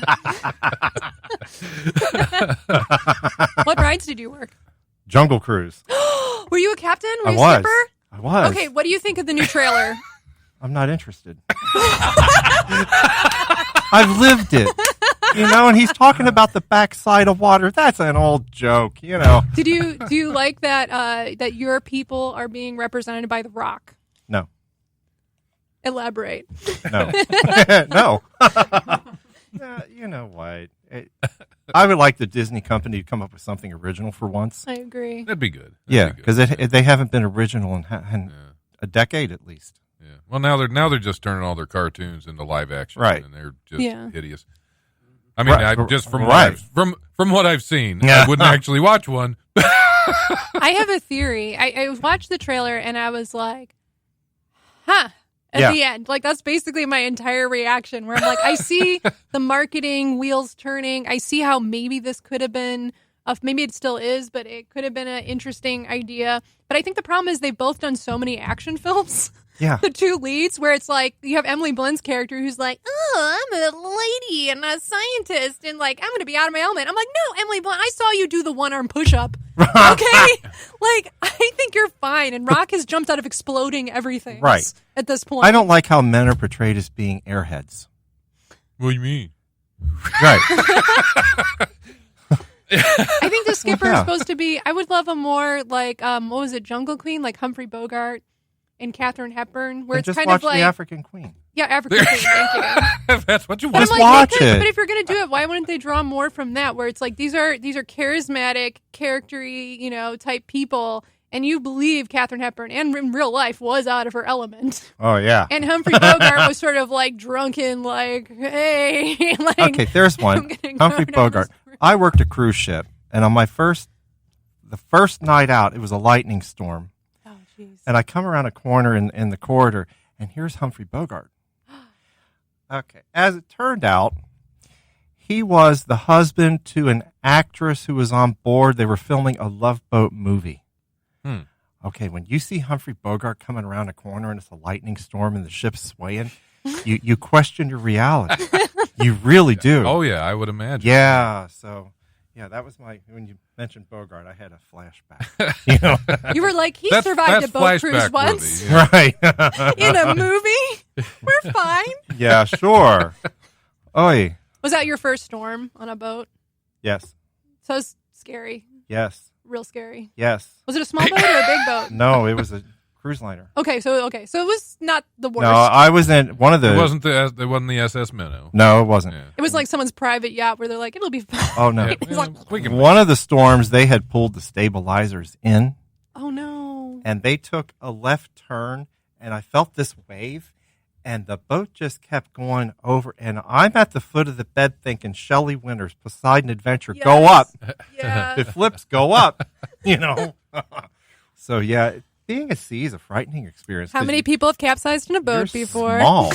What rides did you work? Jungle Cruise. Were you a captain? Were I you a was. skipper? I was. Okay, what do you think of the new trailer? I'm not interested. I've lived it. And he's talking about the backside of water. That's an old joke, Do you like that that your people are being represented by The Rock? No. Elaborate. No. No. You know what? I would like the Disney company to come up with something original for once. I agree. That'd be good. Yeah, because they haven't been original in a decade at least. Yeah. Well, now they're just turning all their cartoons into live action, Right. And they're just hideous. I mean, Right. just from Right. from what I've seen, Yeah. I wouldn't actually watch one. I have a theory. I watched the trailer and I was like, huh. At the end. Like, that's basically my entire reaction where I'm like, I see the marketing wheels turning. I see how maybe this could have been, maybe it still is, but it could have been an interesting idea. But I think the problem is they've both done so many action films. Yeah. The two leads, where it's like you have Emily Blunt's character who's like, oh, I'm a lady and a scientist, and like I'm going to be out of my element. I'm like, no, Emily Blunt, I saw you do the one arm push up. Okay, like I think you're fine. And Rock has jumped out of exploding everything. Right. At this point, I don't like how men are portrayed as being airheads. What do you mean? Right. I think the skipper Well, is yeah. supposed to be. I would love a more like what was it, Jungle Queen, like Humphrey Bogart and Katharine Hepburn, where And it's just kind watch of like the African Queen. yeah, African Queen. Thank you. If that's what you But want. I'm Just like, watch because- it. But if you're gonna do it, why wouldn't they draw more from that? Where it's like these are charismatic, charactery, type people, and you believe Katharine Hepburn, and in real life was out of her element, Oh yeah. and Humphrey Bogart was sort of like drunken, like hey, like Okay, there's I'm one. gonna go Humphrey down Bogart. this road. I worked a cruise ship, and on the first night out, it was a lightning storm, Oh jeez. and I come around a corner in the corridor, and here's Humphrey Bogart. Okay, as it turned out, he was the husband to an actress who was on board. They were filming a Love Boat movie. Okay, when you see Humphrey Bogart coming around a corner and it's a lightning storm and the ship's swaying, you question your reality. You really do. Oh yeah, I would imagine. Yeah, so that was when you mentioned Bogart, I had a flashback. You were like, he That's survived a boat cruise flashback once worthy, yeah. Right. in a movie. We're fine. Yeah, sure. Oi. Was that your first storm on a boat? Yes. So it's scary, Yes. real scary. Yes. Was it a small boat or a big boat? No, it was a cruise liner. Okay, so it was not the worst. No, I was in one of the It wasn't the SS Minnow. No, it wasn't. Yeah. It was like someone's private yacht where they're like, it'll be fine. Oh no. Yeah, It's like, we can- One of the storms they had pulled the stabilizers in oh no. and they took a left turn and I felt this wave and the boat just kept going over and I'm at the foot of the bed thinking Shelley Winters Poseidon Adventure go Yes. up. Yeah. It flips go up, So yeah, being at sea is a frightening experience. How 'cause many people have capsized in a you're boat before? Small.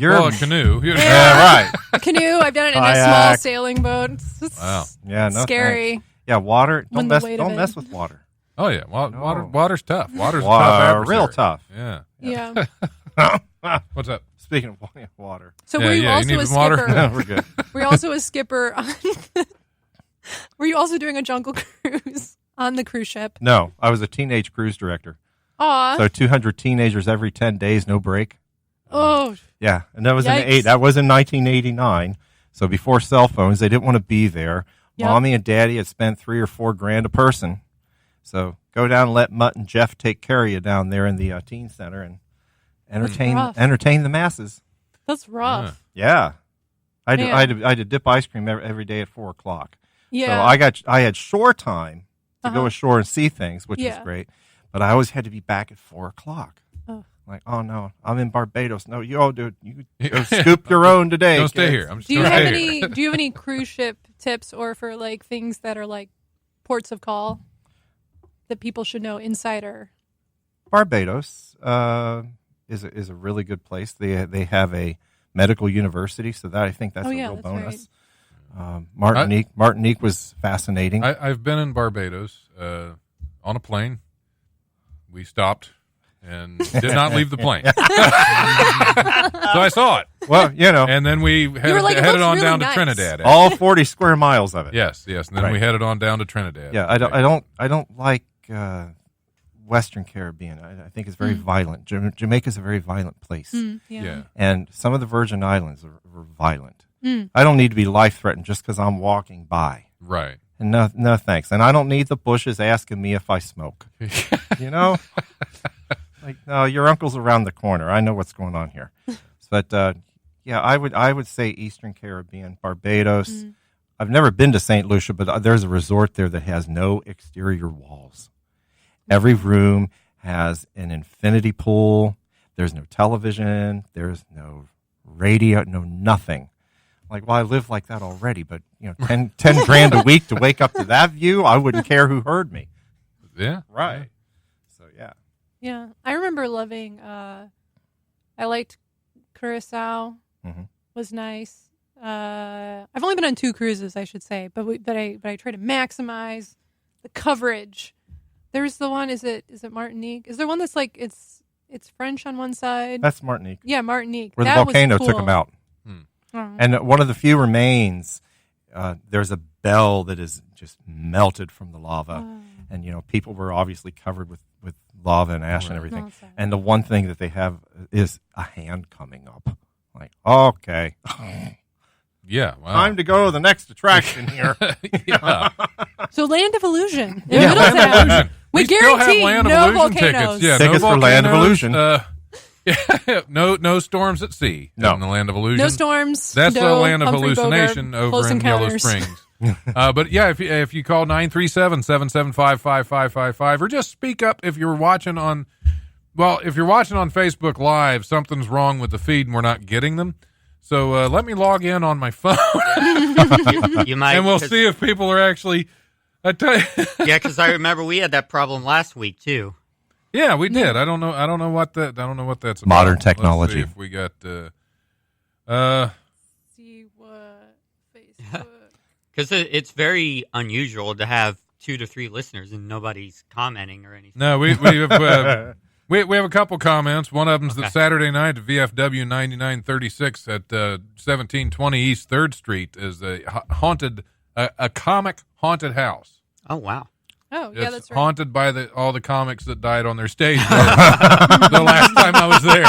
You're- well, a canoe. Yeah, right. A canoe. I've done it in a Kayak. small sailing boat. It's Wow. Yeah, no scary. thanks. Yeah, water. When Don't the weight of don't it. mess with water. Oh yeah, No. water's tough. Water's a Water, tough adversary. real tough. Yeah. Yeah. What's up? Speaking of water, So Yeah, were you yeah, you also need a some water? skipper? we're good. Were you also a skipper on Were you also doing a jungle cruise on the cruise ship? No, I was a teenage cruise director. Aw. So 200 teenagers every 10 days, no break. Oh, Yeah, and that was Yikes. that was in 1989. So before cell phones, they didn't want to be there. Yep. Mommy and Daddy had spent $3 or $4 grand a person. So go down and let Mutt and Jeff take care of you down there in the teen center and rough. entertain the masses. that's rough. Yeah, I Man. had to dip ice cream every day at 4:00. Yeah. So I had shore time to go Uh-huh. ashore and see things, which Yeah. was great. But I always had to be back at 4:00. Oh. Like, oh no, I'm in Barbados. No, you all do. You go scoop your own today. Don't stay kids. here. I'm just Do you gonna have stay here. any? Do you have any cruise ship tips, or for like things that are like ports of call that people should know? Insider. Barbados is a really good place. They have a medical university, so that I think that's a real that's bonus. right. Martinique was fascinating. I've been in Barbados on a plane. We stopped and did not leave the plane. So I saw it. Well, And then we headed on really down nice. to Trinidad. all 40 square miles of it. Yes. And then we headed on down to Trinidad. Yeah, I don't like Western Caribbean. I think it's very violent. Jamaica's a very violent place. Yeah. And some of the Virgin Islands are violent. I don't need to be life threatened just because I'm walking by. Right. And no thanks. And I don't need the bushes asking me if I smoke. Like, no, your uncle's around the corner. I know what's going on here. But I would say Eastern Caribbean, Barbados. I've never been to St. Lucia, but there's a resort there that has no exterior walls. Every room has an infinity pool. There's no television. There's no radio. No nothing. Like, well, I live like that already, but 10 grand a week to wake up to that view, I wouldn't care who heard me. Yeah. Right. So yeah. Yeah, I remember loving. I liked Curacao. Was nice. I've only been on 2 cruises, I should say, but I try to maximize the coverage. There's the one. Is it Martinique? Is there one that's like it's French on one side? That's Martinique. Yeah, Martinique. Where the That volcano was took cool. them out. Oh. And one of the few remains, there's a bell that is just melted from the lava. And, people were obviously covered with lava and ash and everything. Oh, sorry. And the one thing that they have is a hand coming up. Like, okay. Yeah. Wow. Time to go to the next attraction here. Yeah. So Land of Illusion. In Yeah, Middletown. Land of Illusion. We still have guarantee Land of no Illusion volcanoes. tickets. Yeah, Tickets no for Land of volcanoes, Illusion. No storms at sea. No. In the Land of Illusion. No storms. That's the no Land of Humphrey Hallucination Bogart, over Close in Yellow Encounters. Springs. But yeah, if you call 937-775-5555 or just speak up if you're watching on Facebook Live, something's wrong with the feed and we're not getting them. So let me log in on my phone You might, and we'll see if people are actually. I tell you, Yeah, because I remember we had that problem last week too. yeah, we did. I don't know what that's about. Modern Let's technology. see if we got. See what Facebook. Because it's very unusual to have 2 to 3 listeners and nobody's commenting or anything. No, we have we have a couple comments. One of them's that Saturday night at VFW 9936 at 1720 East 3rd Street is a comic haunted house. Oh, wow. Oh, yeah, It's that's right. haunted by all the comics that died on their stage the last time I was there.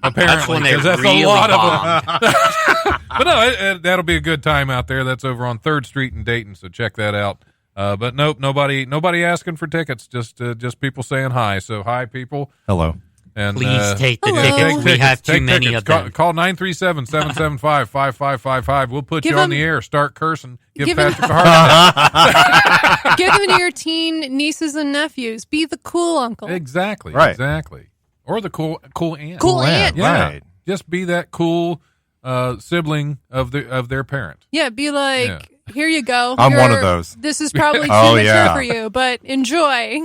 Apparently, That's when they 'cause that's really a lot bombed. of them. But no, that'll be a good time out there. That's over on 3rd Street in Dayton, so check that out. But nope, nobody asking for tickets. Just people saying hi. So hi, people. Hello. And Please take the Hello. tickets. We have too take many tickets. of them. Call 937-775-5555. We'll put Give you on them- the air. Start cursing. Give give them- Patrick a heart attack. Give them to your teen nieces and nephews. Be the cool uncle. Exactly. Right. Exactly. Or the cool aunt. Cool aunt. Yeah. Right. Just be that cool sibling of their parent. Yeah, be like, Yeah. here you go. I'm one of those. This is probably too Oh, mature yeah. for you, but enjoy.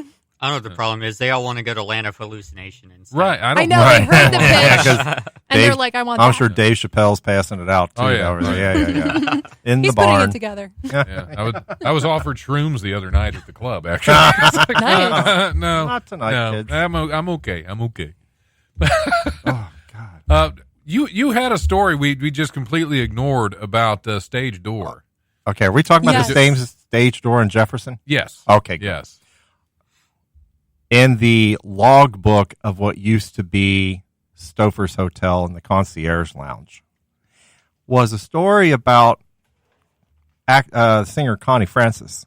I know what the problem is. They all want to go to Land of Hallucination instead. Right. I know, Right. they heard the pitch, Yeah, 'cause and they're Dave- like, I want I'm that. sure Dave Chappelle's passing it out too. Oh, yeah. Over there. Yeah. In He's the putting barn. it together. Yeah. I was offered shrooms the other night at the club, actually. Nice. No. Not tonight, no. kids. I'm okay. I'm okay. Oh God. You had a story we just completely ignored about Stage Door. Okay, are we talking about Yes. the same stage door in Jefferson? Yes. Okay, good. Yes. In the logbook of what used to be Stouffer's Hotel and the Concierge Lounge was a story about singer Connie Francis.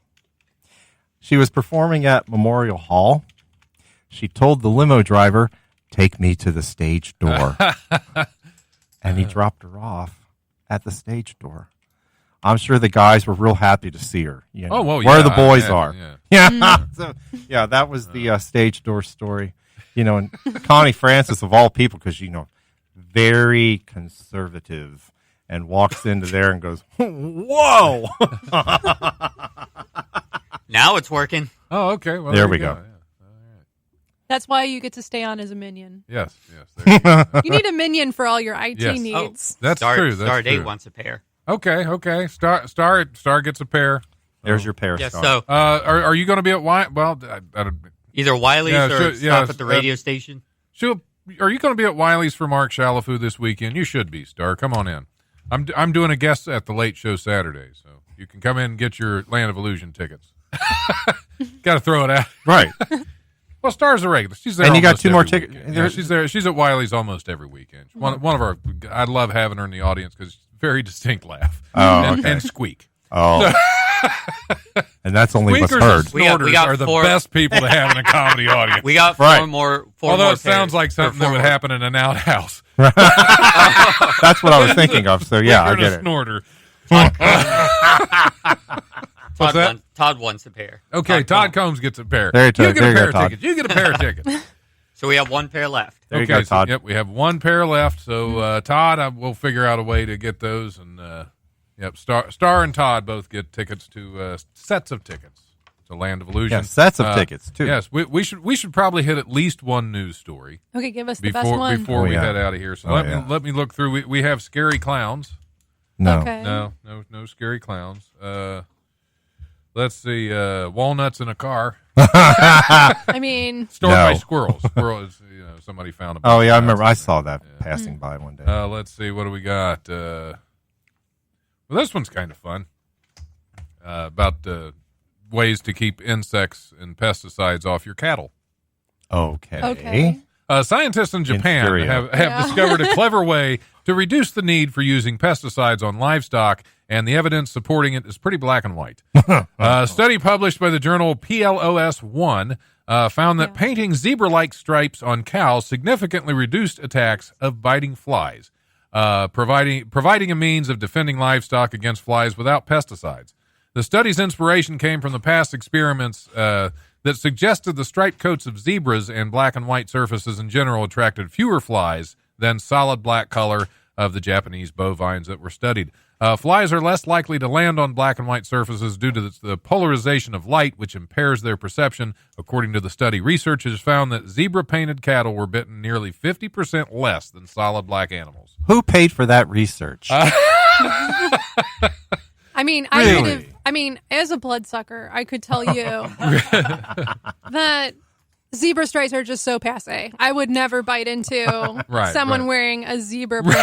She was performing at Memorial Hall. She told the limo driver, "Take me to the stage door." And he dropped her off at the stage door. I'm sure the guys were real happy to see her. You know, Oh, well, where yeah, the boys yeah, are. yeah. Yeah. So, yeah, that was the stage door story. And Connie Francis, of all people, because, very conservative, and walks into there and goes, "Whoa." Now it's working. Oh, okay. Well, There you we go. Yeah. That's why you get to stay on as a minion. Yes. There you go. You need a minion for all your IT Yes. needs. That's true. That's Stardate true. wants a pair. Okay. Star gets a pair. There's your pair. Yeah, Star. so Are you going to be at Well, either Wiley's or yeah, stop at the radio station. Are you going to be at Wiley's for Mark Shalafu this weekend? You should be, Star. Come on in. I'm doing a guest at the Late Show Saturday, so you can come in and get your Land of Illusion tickets. Got to throw it out. Right. Well, Star's a regular. She's there. And you got almost 2 more every tickets. weekend. Yeah, she's there. She's at Wiley's almost every weekend. One of our. I love having her in the audience because she's a very distinct laugh. And squeak. Oh. And that's only what's Squeakers heard. and snorters are the best people to have in a comedy audience. We got four more. Although more it sounds like something that would happen in an outhouse. That's what I was thinking of. So yeah, I Squeaker get and a it. snorter. Todd wants a pair. Okay, Todd Combs gets a pair. There you get a go, pair of Todd. tickets. You get a pair of tickets. So we have 1 pair left. There you Okay, go, Todd. Yep, we have 1 pair left. So Todd, we'll figure out a way to get those. And Star and Todd both get tickets to sets of tickets to Land of Illusion. Yeah, sets of tickets too. Yes, we should probably hit at least one news story Okay, give us the best one. before we yeah. head out of here. So Oh, let me look through. We have scary clowns. No. Okay. No scary clowns. Let's see. Walnuts in a car I mean, stored No. by squirrels. Squirrels. Somebody found a. Oh yeah, I remember. I bunch of saw that passing by one day. Let's see. What do we got? Well, this one's kind of fun. About ways to keep insects and pesticides off your cattle. okay. Scientists in Japan stereo. have discovered a clever way to reduce the need for using pesticides on livestock, and the evidence supporting it is pretty black and white. A study published by the journal PLOS One found that painting zebra-like stripes on cows significantly reduced attacks of biting flies, providing a means of defending livestock against flies without pesticides. The study's inspiration came from the past experiments that suggested the striped coats of zebras and black and white surfaces in general attracted fewer flies than solid black color of the Japanese bovines that were studied. Flies are less likely to land on black and white surfaces due to the polarization of light, which impairs their perception. According to the study, researchers found that zebra-painted cattle were bitten nearly 50% less than solid black animals. Who paid for that research? I mean, Really? as a bloodsucker, I could tell you that zebra stripes are just so passe. I would never bite into someone wearing a zebra print.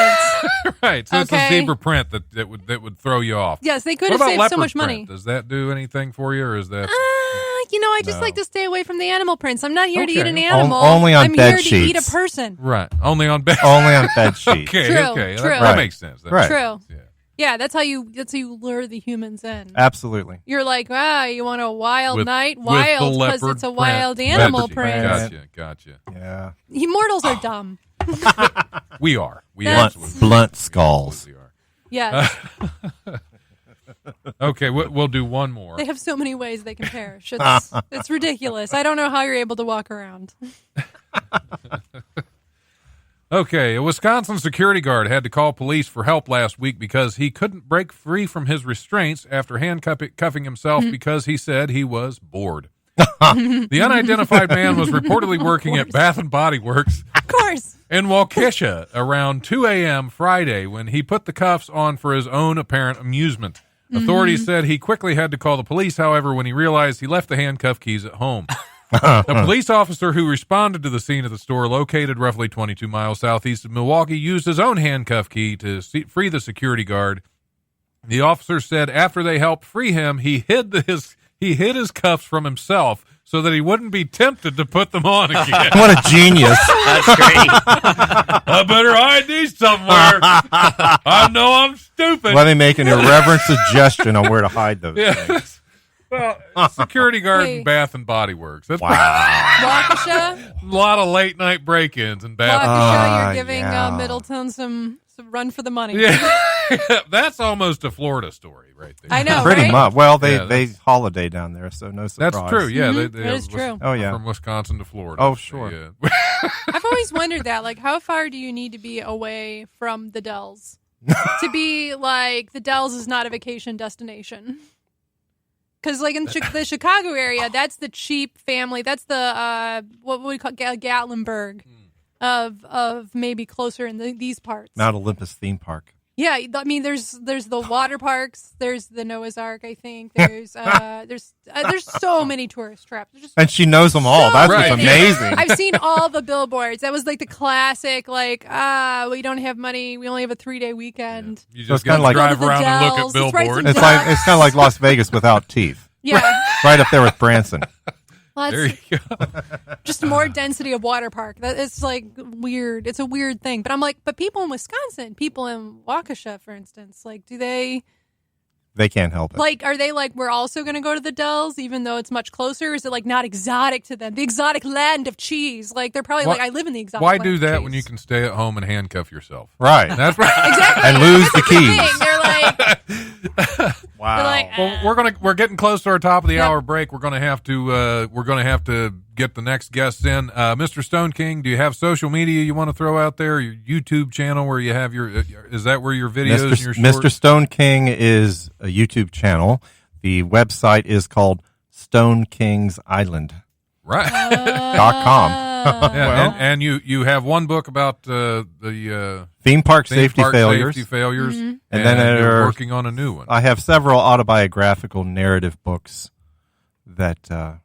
Right. So it's a Okay. zebra print that would throw you off. Yes, they could What have about saved so leopard much print? money. Does that do anything for you, or is that? I just like to stay away from the animal prints. I'm not here to eat an Okay. animal. Only on I'm bed here to eat a sheets. person. Right. Only on bed. Only on bed sheets. Okay. True, Okay. true. That Right. makes sense. Right. True. Yeah. Yeah, that's how you lure the humans in. Absolutely. You're like, you want a wild With- night? with the Wild because leopard it's a print. wild animal Gotcha. print. Gotcha. Yeah. Mortals are dumb. We are. We That's- absolutely Blunt skulls. are. Yes. Okay. We'll do one more. They have so many ways they can perish. It's ridiculous. I don't know how you're able to walk around. Okay, a Wisconsin security guard had to call police for help last week because he couldn't break free from his restraints after handcuffing himself because he said he was bored. The unidentified man was reportedly working at Bath and Body Works Of course. in Waukesha around 2 a.m. Friday when he put the cuffs on for his own apparent amusement. Authorities said he quickly had to call the police, however, when he realized he left the handcuff keys at home. A police officer who responded to the scene of the store, located roughly 22 miles southeast of Milwaukee, used his own handcuff key to free the security guard. The officer said after they helped free him, he hid his cuffs from himself so that he wouldn't be tempted to put them on again. What a genius. That's great. I better hide these somewhere. I know I'm stupid. Let me make an irreverent suggestion on where to hide those things. Yes. Well, security guard Hey. in Bath and Body Works. That's Wow. Waukesha. a lot of late night break-ins in Bath. Waukesha, you're giving yeah. Middleton some run for the money. Yeah, that's almost a Florida story right there. I know, Pretty right? much. Well, they that's- holiday down there, so no surprise. That's true. Yeah, That is true. Oh, yeah. From Wisconsin to Florida. Oh, sure. Yeah. I've always wondered that. Like, how far do you need to be away from the Dells to be like the Dells is not a vacation destination? because like in the Chicago area, that's the cheap family. That's the what would we call Gatlinburg of maybe closer in these parts. Mount Olympus theme park. Yeah, I mean, there's the water parks. There's the Noah's Ark. I think there's so many tourist traps. And she knows them all. That's what's many. amazing. I've seen all the billboards. That was like the classic, like, we don't have money. We only have a 3-day weekend. You So it's just got to kinda like- drive Go to the around and look at Dells. Let's write some billboards. It's kind of like Las Vegas without teeth. Yeah, Right up there with Branson. well, There that's you go. just more density of water park. It's like weird. It's a weird thing. But I'm like, but people in Wisconsin, people in Waukesha, for instance, like, do they They can't help it. like? Are they like, we're also going to go to the Dells, even though it's much closer? Is it like not exotic to them? The exotic land of cheese. Like they're probably Why- like, I live in the exotic. Why land do of that cheese. when you can stay at home and handcuff yourself? Right. That's right. exactly And lose the This is keys. thing. They're like, Wow. they're like, Well, we're getting close to our top of the Yep. hour break. We're gonna have to get the next guests in. Mr. Stone King, do you have social media you want to throw out there? Your YouTube channel where you have your is that where your videos and your shorts? Mr. Stone King is a YouTube channel. The website is called StoneKingsIsland.com. Right. Well- and you have one book about the Theme park theme safety park failures. safety failures, Mm-hmm. and then you're there are- working on a new one. I have several autobiographical narrative books that are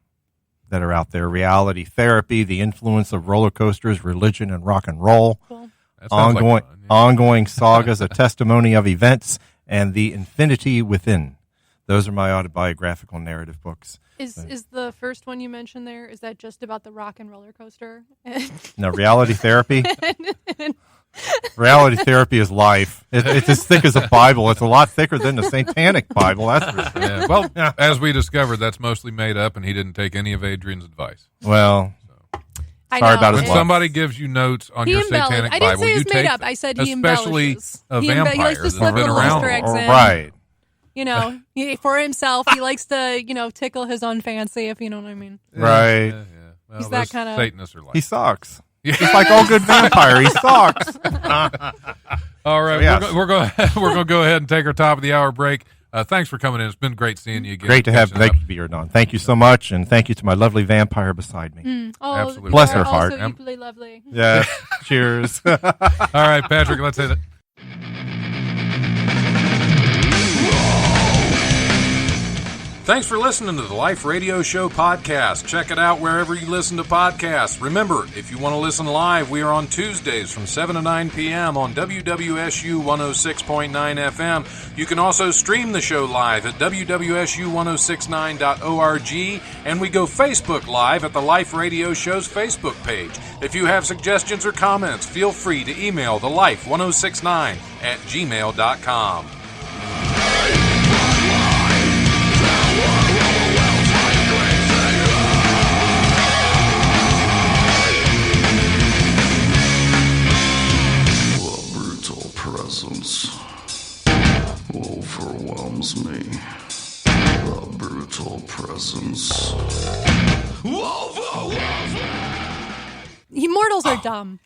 out there. Reality Therapy, The Influence of Roller Coasters, Religion, and Rock and Roll. cool. That sounds like Ongoing, fun. ongoing sagas, A Testimony of Events, and The Infinity Within. Those are my autobiographical narrative books. Is the first one you mentioned there? Is that just about the rock and roller coaster? Now, Reality Therapy. Reality Therapy is life. It's as thick as a Bible. It's a lot thicker than the Satanic Bible. That's for sure. Yeah. Well, as we discovered, that's mostly made up, and he didn't take any of Adrian's advice. Well, I Sorry know. about his When luck. somebody gives you notes on He your embellished. Satanic I didn't Bible, say you it's made take up. I said he especially embellishes. a He vampire likes to that's slip been little around. Easter eggs in. right. You know, for himself, he likes to, tickle his own fancy, if you know what I mean. Right. Yeah. Well, He's that those kinda- Satanists are like. He sucks. Just like all good vampire, he sucks. All right, So, yes. we're going to go ahead and take our top of the hour break. Thanks for coming in. It's been great seeing you again. Great to have. Catching Thank up. you to be here, Don. Thank you so much, and thank you to my lovely vampire beside me. Oh, Absolutely. Bless her you're heart. Also equally lovely. Yeah. Cheers. All right, Patrick, let's hit it. Thanks for listening to the Life Radio Show podcast. Check it out wherever you listen to podcasts. Remember, if you want to listen live, we are on Tuesdays from 7 to 9 p.m. on WWSU 106.9 FM. You can also stream the show live at WWSU1069.org, and we go Facebook Live at the Life Radio Show's Facebook page. If you have suggestions or comments, feel free to email thelife1069@gmail.com. The brutal presence overwhelms me. The brutal presence overwhelms me. Mortals are dumb.